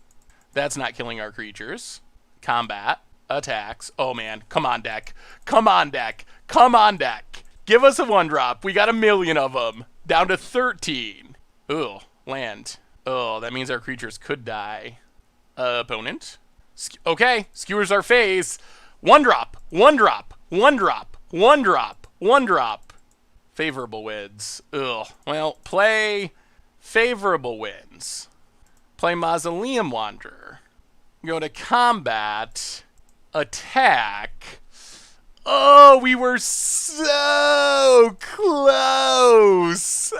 That's not killing our creatures. Combat, attacks. Oh man, come on deck. Come on deck. Come on deck. Give us a 1-drop. We got 1 million of them. Down to 13. Ooh, land. Oh, that means our creatures could die. Opponent. Okay, skewers our face. 1-drop. 1-drop. 1-drop. 1-drop. 1-drop. Favorable wins. Ugh. Well, play favorable wins. Play Mausoleum Wanderer. Go to combat. Attack. Oh, we were so close.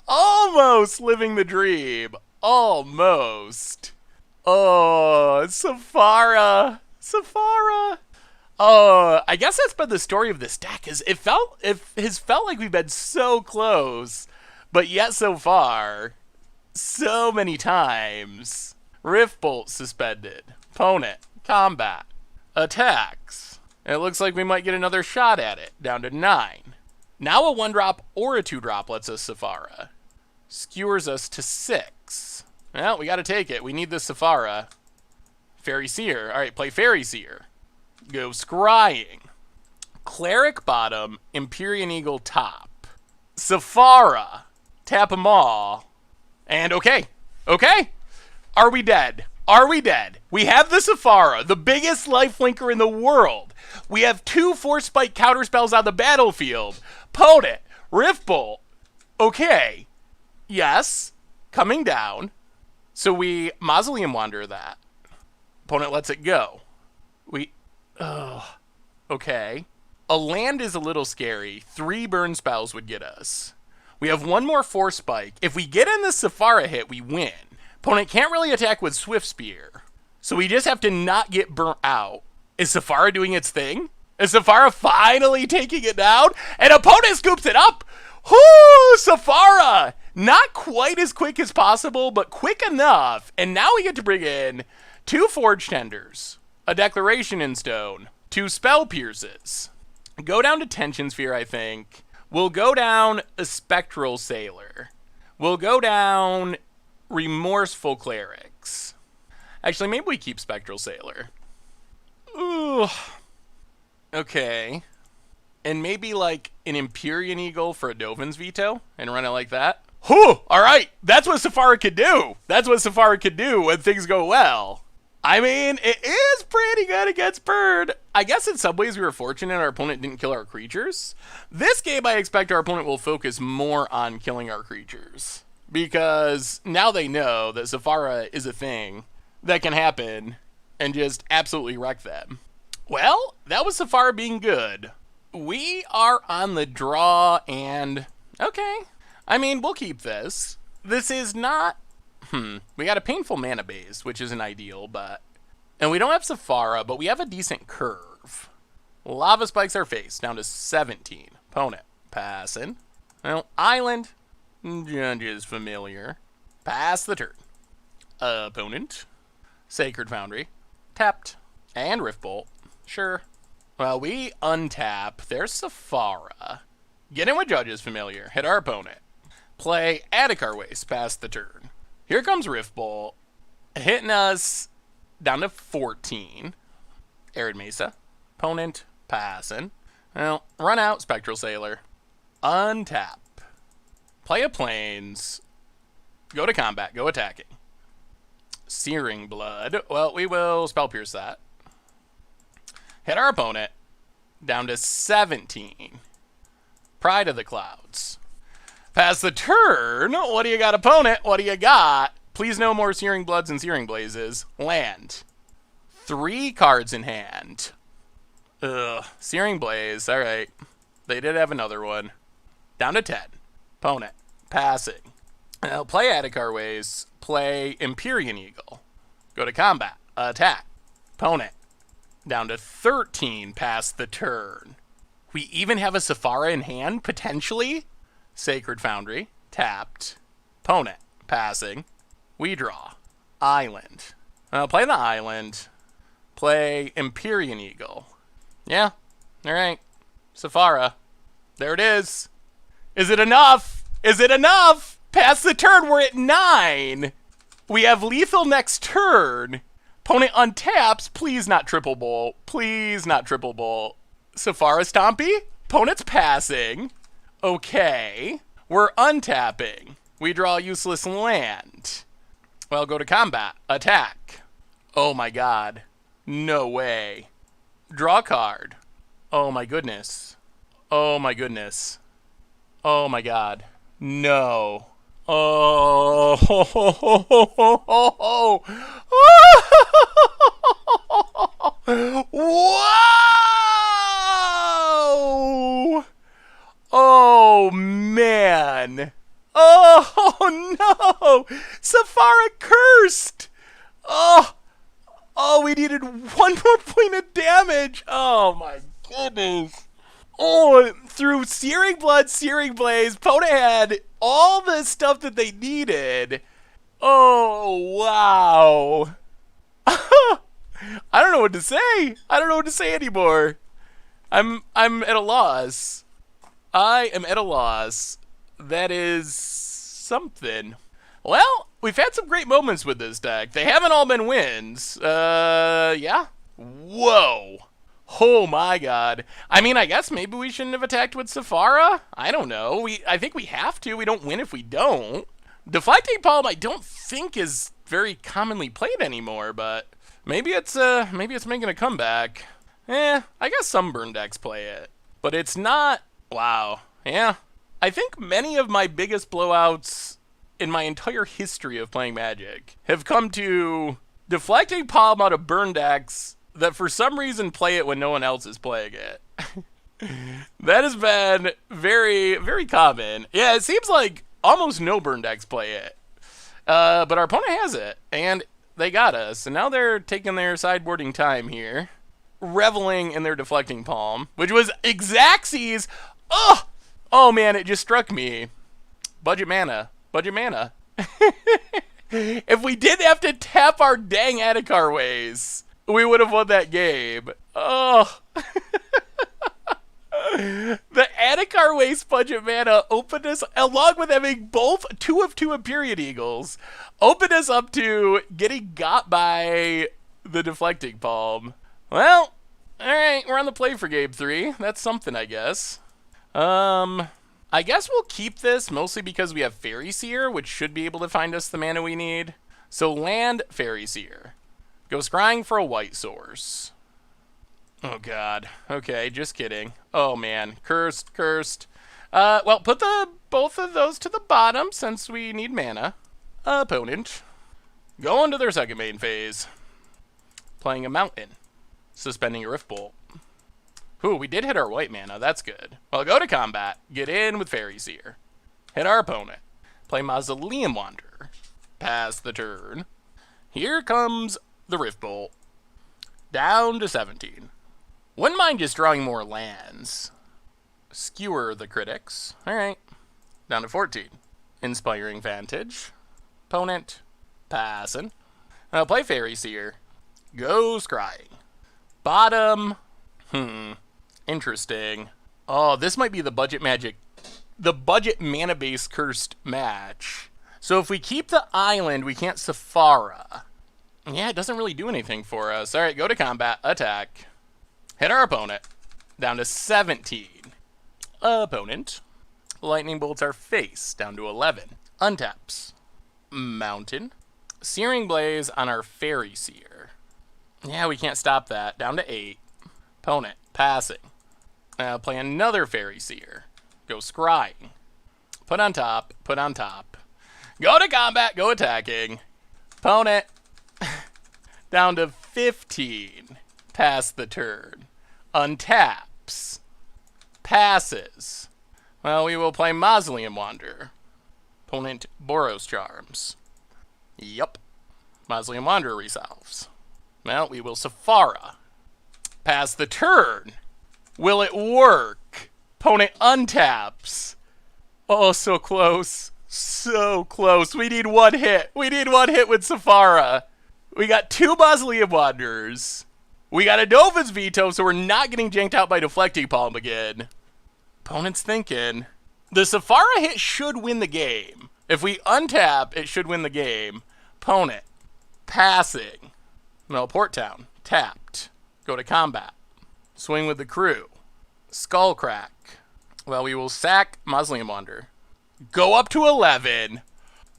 Almost living the dream. Almost. Oh, Sephara. Sephara. Oh, I guess that's been the story of this deck. Is it has felt like we've been so close, but yet so far, so many times. Riftbolt suspended. Opponent. Combat. Attacks. It looks like we might get another shot at it. Down to 9. Now a 1-drop or a 2-drop lets us Sephara. Skewers us to 6. Well, we gotta take it. We need the Sephara. Fairy Seer. Alright, play Fairy Seer. Go Scrying. Cleric bottom, Empyrean Eagle top. Sephara. Tap them all. And okay. Okay. Are we dead? Are we dead? We have the Sephara, the biggest lifelinker in the world. We have 2 Force Spike counterspells on the battlefield. Opponent. Riftbolt. Okay. Yes. Coming down. So we Mausoleum Wanderer that. Opponent lets it go. Okay. A land is a little scary. 3 burn spells would get us. We have 1 more Force Spike. If we get in the Sephara hit, we win. Opponent can't really attack with Swift Spear. So we just have to not get burnt out. Is Sephara doing its thing? Is Sephara finally taking it down? And opponent scoops it up! Whoo! Sephara! Not quite as quick as possible, but quick enough. And now we get to bring in 2 Forge Tenders, a Declaration in Stone, 2 Spell Pierces. Go down to Tension Sphere, I think. We'll go down a Spectral Sailor. We'll go down Remorseful Clerics. Actually, maybe we keep Spectral Sailor. Ooh. Okay. and maybe like an Empyrean Eagle for a Dovin's Veto and run it like that. Whew! All right, that's what Sephara could do. That's what Sephara could do when things go well. I mean, it is pretty good against Bird. I guess in some ways we were fortunate our opponent didn't kill our creatures. This game, I expect our opponent will focus more on killing our creatures, because now they know that Sephara is a thing that can happen and just absolutely wreck them. Well, that was Sephara being good. We are on the draw, and okay. I mean, we'll keep this. This is not... we got a painful mana base, which isn't ideal, but... And we don't have Sephara, but we have a decent curve. Lava spikes our face, down to 17. Opponent, passing. Well, Island, Judge's Familiar. Pass the turn. Opponent, Sacred Foundry. Tapped. And Riftbolt. Sure. Well, we untap. There's Sephara. Get in with Judge's Familiar. Hit our opponent. Play Attic Waste. Pass the turn. Here comes Riftbolt. Hitting us down to 14. Arid Mesa. Opponent. Passing. Well, run out. Spectral Sailor. Untap. Play a Plains. Go to combat. Go attacking. Searing Blood. Well, we will Spell Pierce that. Hit our opponent. Down to 17. Pride of the Clouds. Pass the turn. What do you got, opponent? What do you got? Please no more Searing Bloods and Searing Blazes. Land. 3 cards in hand. Ugh. Searing Blaze. All right. They did have another one. Down to 10. Opponent. Passing. Now play Attic Ways. Play Empyrean Eagle. Go to combat. Attack. Opponent. Down to 13. Pass the turn. We even have a Sephara in hand, potentially. Sacred Foundry. Tapped. Opponent. Passing. We draw. Island. Play the Island. Play Empyrean Eagle. Yeah. Alright. Sephara. There it is. Is it enough? Is it enough? Pass the turn. We're at 9. We have lethal next turn. Opponent untaps. Please not triple bolt. Please not triple bolt. Sephara Stompy. Opponent's passing. Okay. We're untapping. We draw a useless land. Well, go to combat. Attack. Oh my god. No way. Draw a card. Oh my goodness. Oh my goodness. Oh my god. No. Oh. Whoa! Oh man. Oh no! Sephara cursed! Oh! Oh, we needed 1 more point of damage! Oh my goodness. Oh, through Searing Blood, Searing Blaze, opponent had all the stuff that they needed. Oh, wow. I don't know what to say. I don't know what to say anymore. I'm at a loss. I am at a loss. That is something. Well, we've had some great moments with this deck. They haven't all been wins. Yeah. Whoa. Oh my god. I mean, I guess maybe we shouldn't have attacked with Sephara? I don't know. I think we have to. We don't win if we don't. Deflecting Palm I don't think is very commonly played anymore, but maybe it's making a comeback. I guess some burn decks play it. But it's not... Wow. Yeah. I think many of my biggest blowouts in my entire history of playing Magic have come to deflecting Palm out of burn decks that for some reason play it when no one else is playing it. That has been very, very common. Yeah, it seems like almost no burn decks play it. But our opponent has it, and they got us. And now they're taking their sideboarding time here, reveling in their deflecting Palm, which was Xaxes. Oh! Oh man, it just struck me. Budget mana. Budget mana. If we didn't have to tap our dang Adhikar ways, we would have won that game. Oh. The Adhikar waste budget mana opened us, along with having both 2 of 2 Empyrean Eagles, opened us up to getting got by the deflecting Palm. Well, Alright, we're on the play for game 3. That's something, I guess. I guess we'll keep this mostly because we have Fairy Seer, which should be able to find us the mana we need. So land Fairy Seer. Go scrying for a white source. Oh god. Okay, just kidding. Oh man. Cursed, cursed. Well, put both of those to the bottom since we need mana. Opponent. Going to their second main phase. Playing a mountain. Suspending a Rift Bolt. Ooh, we did hit our white mana. That's good. Well, go to combat. Get in with Fairy Seer. Hit our opponent. Play Mausoleum Wanderer. Pass the turn. Here comes the Rift Bolt. Down to 17. Wouldn't mind just drawing more lands. Skewer the critics. Alright. Down to 14. Inspiring Vantage. Opponent. Passing. I'll play Fairy Seer. Go scrying. Bottom. Interesting. Oh, this might be the budget mana-based cursed match. So if we keep the island, we can't Sephara. Yeah, it doesn't really do anything for us. Alright, go to combat. Attack. Hit our opponent. Down to 17. Opponent. Lightning bolts our face. Down to 11. Untaps. Mountain. Searing Blaze on our Fairy Seer. Yeah, we can't stop that. Down to 8. Opponent. Passing. Play another Fairy Seer. Go scrying. Put on top. Put on top. Go to combat. Go attacking. Opponent. Down to 15. Pass the turn. Untaps. Passes. Well, we will play Mausoleum Wanderer. Opponent Boros Charms. Yup. Mausoleum Wanderer resolves. Well, we will Sephara. Pass the turn. Will it work? Opponent untaps. Oh, so close. So close. We need one hit. We need one hit with Sephara. We got 2 Mausoleum Wanderers. We got a Nova's Veto, so we're not getting janked out by Deflecting Palm again. Opponent's thinking. The Sephara hit should win the game. If we untap, it should win the game. Opponent. Passing. No, Port Town. Tapped. Go to combat. Swing with the crew. Skullcrack. Well, we will sack Mausoleum Wanderer. Go up to 11.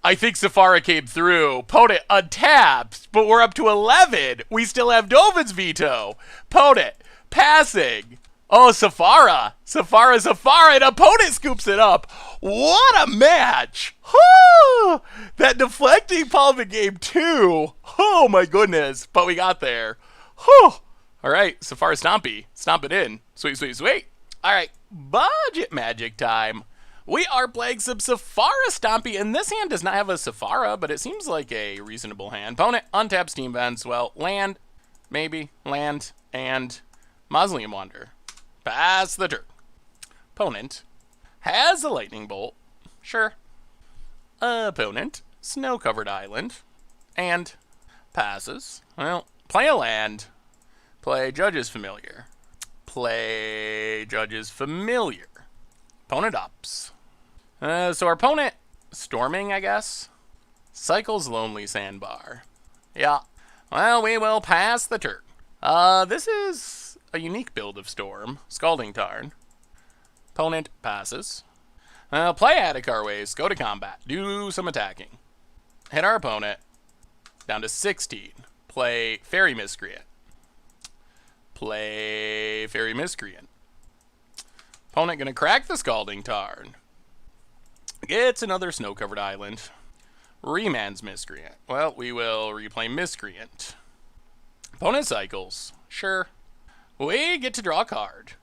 I think Sephara came through. Opponent untaps, but we're up to 11. We still have Dovin's Veto. Opponent passing. Oh, Sephara. Sephara, and opponent scoops it up. What a match. Woo! That Deflecting Palm in game 2. Oh, my goodness. But we got there. Whew. All right, Sephara Stompy. Stomp it in. Sweet, sweet, sweet. All right, budget magic time. We are playing some Sephara Stompy, and this hand does not have a Sephara, but it seems like a reasonable hand. Opponent, untap Steam Vents. Well, land, maybe, land, and Mausoleum Wanderer. Pass the turn. Opponent has a Lightning Bolt. Sure. Opponent, Snow-Covered Island, and passes. Well, play a land. Play Judge's Familiar. Play Judge's Familiar. Opponent ups. So our opponent, Storming, I guess. Cycles Lonely Sandbar. Yeah. Well, we will pass the turn. This is a unique build of Storm. Scalding Tarn. Opponent passes. Play Attic Ways. Go to combat. Do some attacking. Hit our opponent. Down to 16. Play Fairy Miscreant. Play Fairy Miscreant. Opponent gonna crack the Scalding Tarn. Gets another Snow-Covered Island. Reman's Miscreant. Well, we will replay Miscreant. Opponent cycles. Sure. We get to draw a card.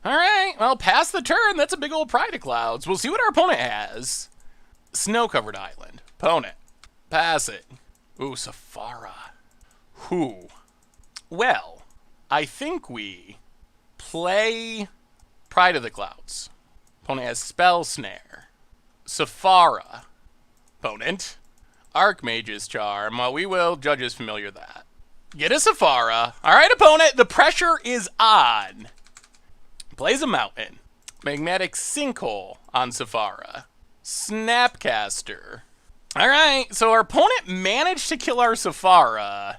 Alright, well, pass the turn. That's a big old Pride of Clouds. We'll see what our opponent has. Snow-Covered Island. Opponent. Passing. Ooh, Sephara. Who? Well, I think we play Pride of the Clouds. Opponent has Spell Snare. Sephara. Opponent. Archmage's Charm. Well, we will Judge's Familiar that. Get a Sephara. Alright, opponent, the pressure is on. Plays a Mountain. Magmatic Sinkhole on Sephara. Snapcaster. Alright, so our opponent managed to kill our Sephara.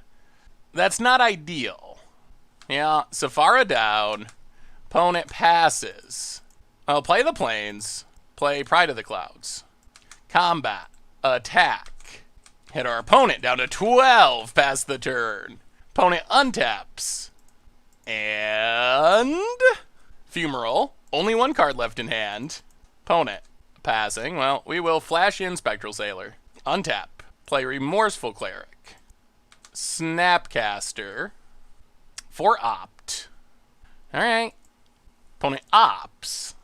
That's not ideal. Yeah, Sephara down. Opponent passes. I'll play the plains. Play Pride of the Clouds. Combat. Attack. Hit our opponent down to 12 past the turn. Opponent untaps. And... Fumarole. Only one card left in hand. Opponent passing. Well, we will flash in Spectral Sailor. Untap. Play Remorseful Cleric. Snapcaster. For opt. Alright. Opponent opts.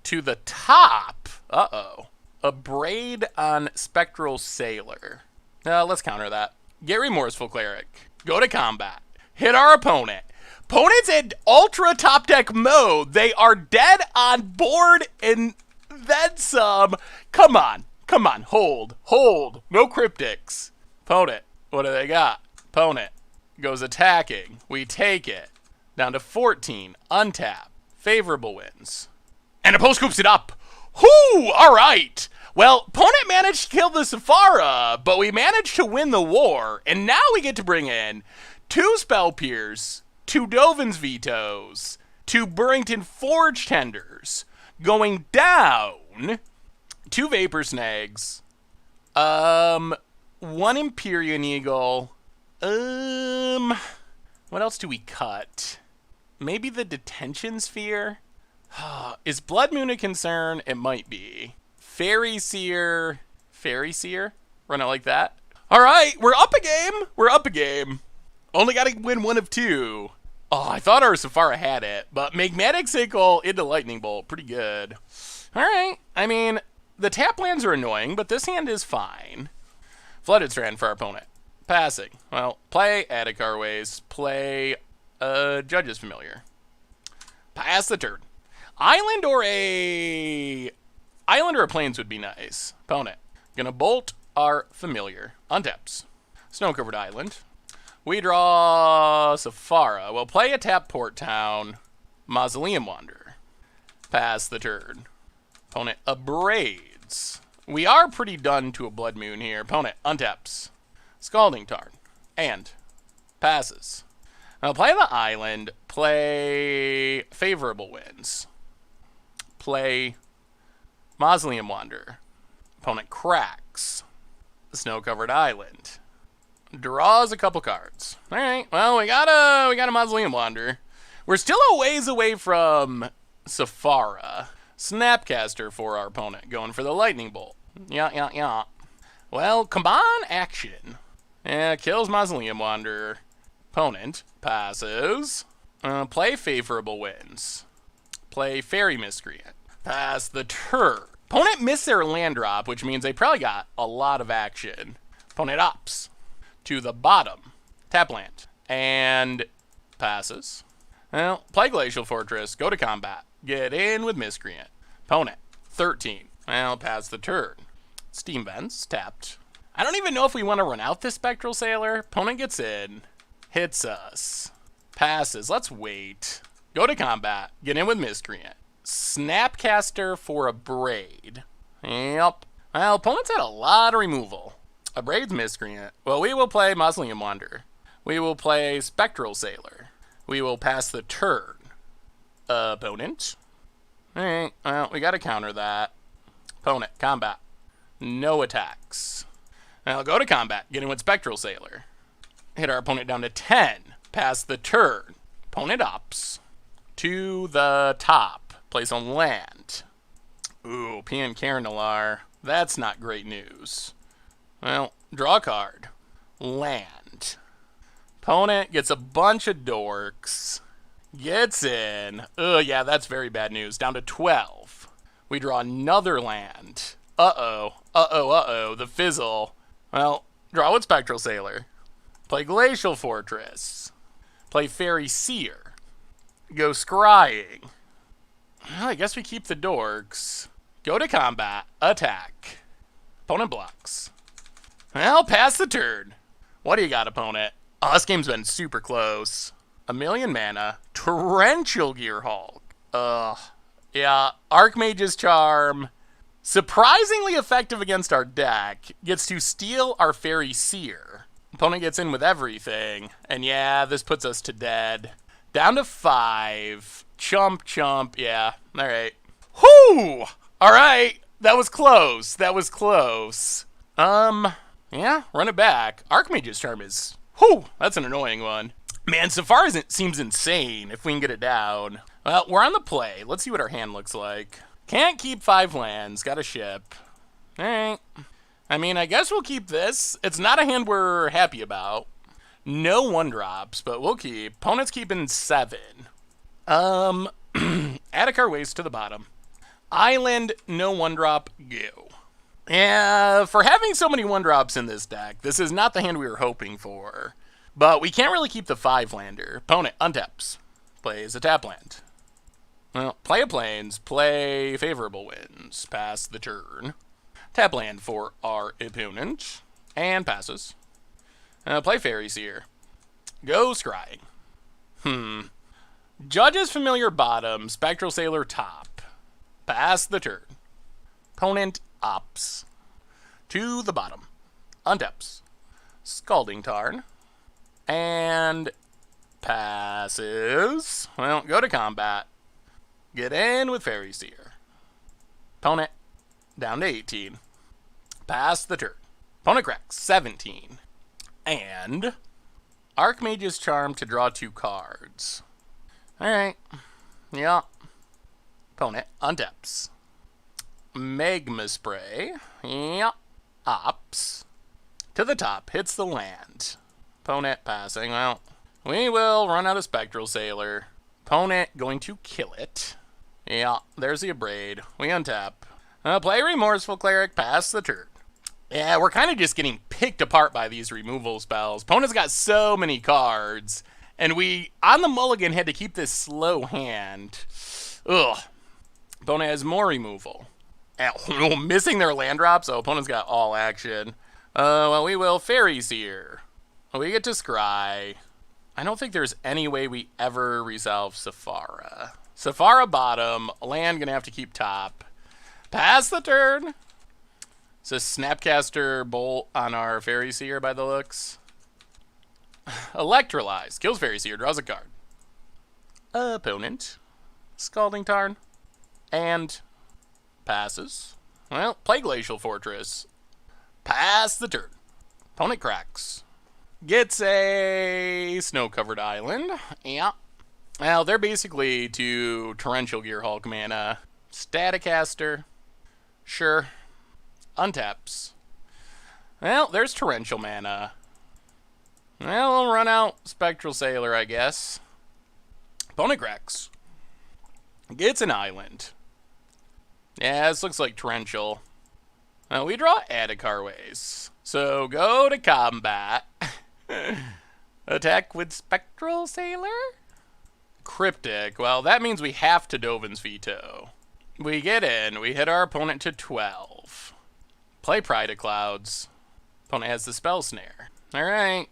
To the top. Uh-oh. A Braid on Spectral Sailor. Let's counter that. Get Remorseful Cleric. Go to combat. Hit our opponent. Opponent's in Ultra Top Deck mode. They are dead on board and then some. Come on. Come on. Hold. Hold. No cryptics. Opponent. What do they got? Opponent goes attacking. We take it. Down to 14. Untap. Favorable wins. And opponent scoops it up. Whoo! Alright. Well, opponent managed to kill the Sephara, but we managed to win the war. And now we get to bring in 2 Spell Pierce, 2 Dovin's Vetoes, 2 Burrington Forge Tenders, going down 2 Vapor Snags, 1 Empyrean Eagle, what else do we cut? Maybe the Detention Sphere? Is Blood Moon a concern? It might be. Fairy Seer. Fairy Seer? Run it like that. Alright, we're up a game. We're up a game. Only got to win 1 of 2. Oh, I thought our Sephara had it, but Magmatic Sickle into Lightning Bolt. Pretty good. Alright, I mean, the tap lands are annoying, but this hand is fine. Flooded Strand for our opponent. Passing. Well, play Attic Ways. Play Judge's Familiar. Pass the turn. Island or a Plains would be nice. Opponent. Gonna bolt our Familiar. Untaps. Snow-covered island. We draw Sephara. We'll play a tap Port Town. Mausoleum Wanderer. Pass the turn. Opponent abrades. We are pretty done to a Blood Moon here. Opponent untaps. Scalding Tarn. And passes. Now play the island. Play Favorable Winds. Play Mausoleum Wanderer. Opponent cracks. The Snow-covered island. Draws a couple cards. Alright, well, we got a Mausoleum Wanderer. We're still a ways away from Sephara. Snapcaster for our opponent, going for the Lightning Bolt. Yeah. Well, come on, action. Yeah, kills Mausoleum Wanderer. Opponent passes. Play Favorable Winds. Play Fairy Miscreant. Pass the turn. Opponent missed their land drop, which means they probably got a lot of action. Opponent opts to the bottom. Tap land. And passes. Well, play Glacial Fortress. Go to combat. Get in with Miscreant. Opponent 13. Well, pass the turn. Steam Vents. Tapped. I don't even know if we want to run out this Spectral Sailor. Opponent gets in. Hits us. Passes. Let's wait. Go to combat. Get in with Miscreant. Snapcaster for a Braid. Yep. Well, opponents had a lot of removal. A Braid's Miscreant. Well, we will play Mausoleum Wanderer. We will play Spectral Sailor. We will pass the turn. Opponent. Alright, well, we gotta counter that. Opponent, combat. No attacks. Now go to combat. Get in with Spectral Sailor. Hit our opponent down to 10. Pass the turn. Opponent opts. To the top. Place on land. Ooh, PN Carnalar. That's not great news. Well, draw a card. Land. Opponent gets a bunch of dorks. Gets in. Yeah, that's very bad news. Down to 12. We draw another land. Uh-oh. The fizzle. Well, draw with Spectral Sailor. Play Glacial Fortress. Play Fairy Seer. Go scrying. Well, I guess we keep the dorks. Go to combat. Attack. Opponent blocks. Well, pass the turn. What do you got, opponent? Oh, this game's been super close. 1,000,000 mana. Torrential Gear Hulk. Yeah, Archmage's Charm. Surprisingly effective against our deck. Gets to steal our Fairy Seer. Opponent gets in with everything. And yeah, this puts us to dead. Down to 5. Chump, chump. Yeah. All right. Whoo! All right. That was close. That was close. Yeah, run it back. Archmage's Charm is... Whew, that's an annoying one. Man, Sephara seems insane if we can get it down. Well, we're on the play. Let's see what our hand looks like. Can't keep 5 lands. Got a ship. Alright. I mean, I guess we'll keep this. It's not a hand we're happy about. No 1-drops, but we'll keep. Opponent's keeping 7. Add a card waste to the bottom. Island, no 1-drop, go. Yeah, for having so many 1-drops in this deck, this is not the hand we were hoping for. But we can't really keep the 5-lander. Opponent untaps. Plays a tap land. Well, play a plains, play favorable winds. Pass the turn. Tap land for our opponent. And passes. Play Fairy Seer. Go scrying. Judge's Familiar bottom, Spectral Sailor top. Pass the turn. Opponent opts. To the bottom. Untaps. Scalding Tarn. And passes. Well, go to combat. Get in with Fairy Seer. Opponent down to 18. Pass the turn. Opponent cracks 17. And Archmage's Charm to draw 2 cards. Alright. Yeah. Opponent untaps. Magma Spray. Yeah. Ops. To the top. Hits the land. Opponent passing. Well, we will run out of Spectral Sailor. Opponent going to kill it. Yeah. There's the Abrade. We untap. Play Remorseful Cleric. Pass the turn. Yeah, we're kind of just getting picked apart by these removal spells. Opponent's got so many cards. And we, on the mulligan, had to keep this slow hand. Ugh. Opponent has more removal. Missing their land drops. Oh, opponent's got all action. Well, we will Fairy Seer. We get to scry. I don't think there's any way we ever resolve Sephara. Sephara bottom. Land gonna have to keep top. Pass the turn. It's a Snapcaster Bolt on our Fairy Seer by the looks. Electrolyze. Kills Fairy Seer. Draws a card. Opponent. Scalding Tarn. And passes. Well, play Glacial Fortress. Pass the turn. Opponent cracks. Gets a snow-covered island. Yeah. Well, they're basically to Torrential Gearhulk mana. Staticaster. Sure. Untaps. Well, there's Torrential mana. Well, we'll run out Spectral Sailor, I guess. Opponent cracks. Gets an island. Yeah, this looks like Torrential. We draw Adecarways. So go to combat. Attack with Spectral Sailor? Cryptic. Well, that means we have to Dovin's Veto. We get in. We hit our opponent to 12. Play Pride of Clouds. Opponent has the Spell Snare. Alright.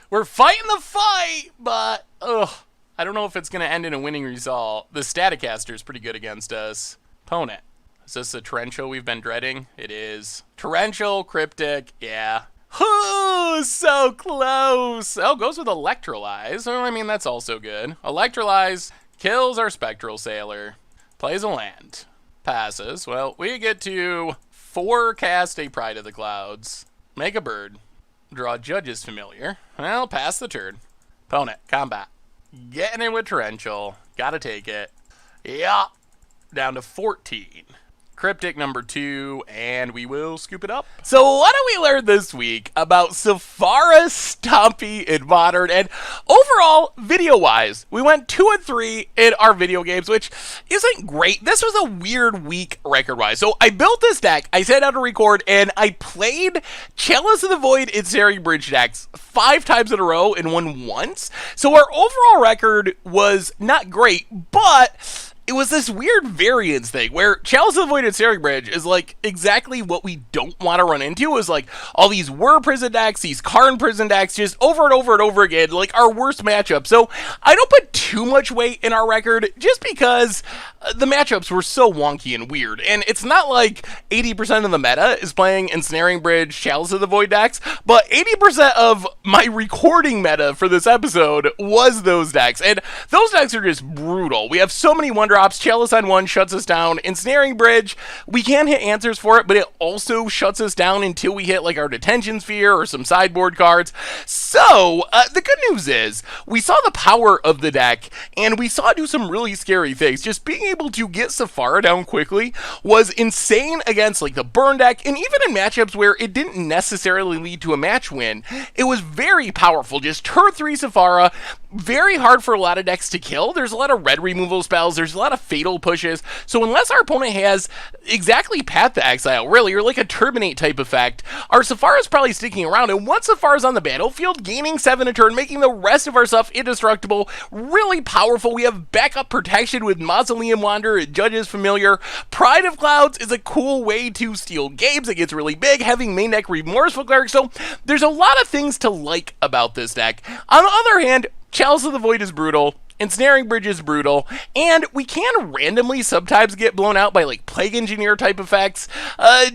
We're fighting the fight, but I don't know if it's going to end in a winning result. The Staticaster is pretty good against us. Opponent. Is this the Torrential we've been dreading? It is. Torrential, Cryptic, yeah. Oh, so close. Oh, goes with Electrolyze. Oh, I mean, that's also good. Electrolyze kills our Spectral Sailor. Plays a land. Passes. Well, we get to forecast a Pride of the Clouds. Make a bird. Draw Judge's Familiar. Well, pass the turn. Opponent, combat. Getting in with Torrential. Gotta take it. Yeah. Down to 14. Cryptic number 2, and we will scoop it up. So what do we learn this week about Sephara, Stompy, and Modern? And overall, video-wise, we went 2 and 3 in our video games, which isn't great. This was a weird week record-wise. So I built this deck, I set out to record, and I played Chalice of the Void and Searing Bridge decks 5 times in a row and won once. So our overall record was not great, but it was this weird variance thing where Chalice of the Void and Ensnaring Bridge is like exactly what we don't want to run into, is like all these Whir prison decks, these Karn prison decks, just over and over and over again, like our worst matchup. So I don't put too much weight in our record just because the matchups were so wonky and weird. And it's not like 80% of the meta is playing Ensnaring Bridge, Chalice of the Void decks, but 80% of my recording meta for this episode was those decks. And those decks are just brutal. We have so many 1-drops. Chalice on 1 shuts us down. Ensnaring Bridge, we can hit answers for it, but it also shuts us down until we hit like our Detention Sphere or some sideboard cards. So, the good news is, we saw the power of the deck, and we saw it do some really scary things. Just being able to get Sephara down quickly was insane against like the burn deck, and even in matchups where it didn't necessarily lead to a match win, it was very powerful. Just turn 3 Sephara, very hard for a lot of decks to kill. There's a lot of red removal spells, there's a lot of fatal pushes, so unless our opponent has exactly Path to Exile, really, or like a Turbinate type effect, our Sephara's probably sticking around, and once Sephara's on the battlefield, gaining 7 a turn, making the rest of our stuff indestructible, really powerful. We have backup protection with Mausoleum Wanderer, Judge's Familiar. Pride of Clouds is a cool way to steal games. It gets really big, having main deck Remorseful Cleric, so there's a lot of things to like about this deck. On the other hand, Chalice of the Void is brutal, Ensnaring Bridge is brutal, and we can randomly sometimes get blown out by like Plague Engineer type effects,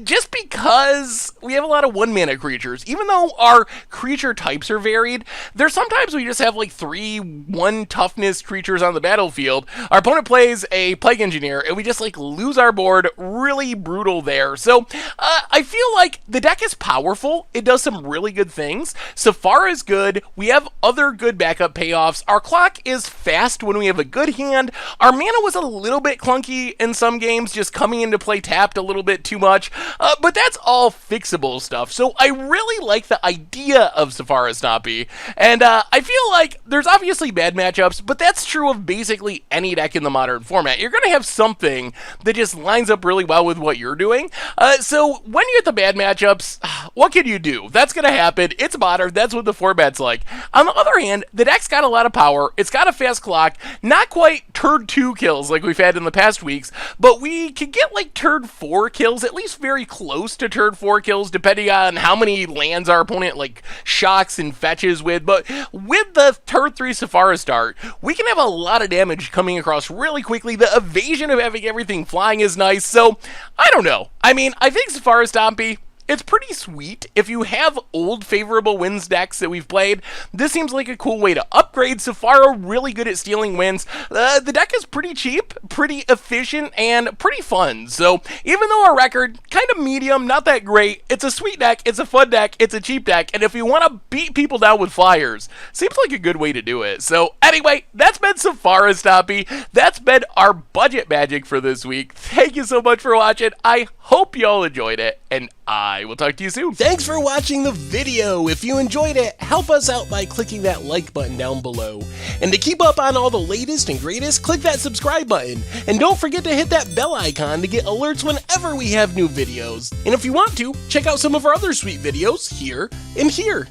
just because we have a lot of 1-mana creatures. Even though our creature types are varied, there's sometimes we just have like 3 1 toughness creatures on the battlefield. Our opponent plays a Plague Engineer, and we just like lose our board. Really brutal there. So I feel like the deck is powerful. It does some really good things. Sephara is good. We have other good backup payoffs. Our clock is fast when we have a good hand. Our mana was a little bit clunky in some games, just coming into play tapped a little bit too much, but that's all fixable stuff. So I really like the idea of Sephara Stompy, and I feel like there's obviously bad matchups, but that's true of basically any deck in the modern format. You're going to have something that just lines up really well with what you're doing. So when you get the bad matchups, what can you do? That's going to happen. It's modern. That's what the format's like. On the other hand, the deck's got a lot of power. It's got a fast clock, not quite turn 2 kills like we've had in the past weeks, but we could get like turn 4 kills, at least very close to turn 4 kills, depending on how many lands our opponent like shocks and fetches with. But with the turn 3 Sephara start, we can have a lot of damage coming across really quickly. The evasion of having everything flying is nice, so I don't know. I mean, I think Sephara Stompy, it's pretty sweet. If you have old favorable wins decks that we've played, this seems like a cool way to upgrade. Sephara, really good at stealing wins. The deck is pretty cheap, pretty efficient, and pretty fun. So even though our record, kind of medium, not that great, it's a sweet deck, it's a fun deck, it's a cheap deck, and if you want to beat people down with flyers, seems like a good way to do it. So anyway, that's been Sephara Stompy. That's been our budget magic for this week. Thank you so much for watching. I hope you all enjoyed it, and I will talk to you soon. Thanks for watching the video. If you enjoyed it, help us out by clicking that like button down below. And to keep up on all the latest and greatest, click that subscribe button. And don't forget to hit that bell icon to get alerts whenever we have new videos. And if you want to, check out some of our other sweet videos here and here.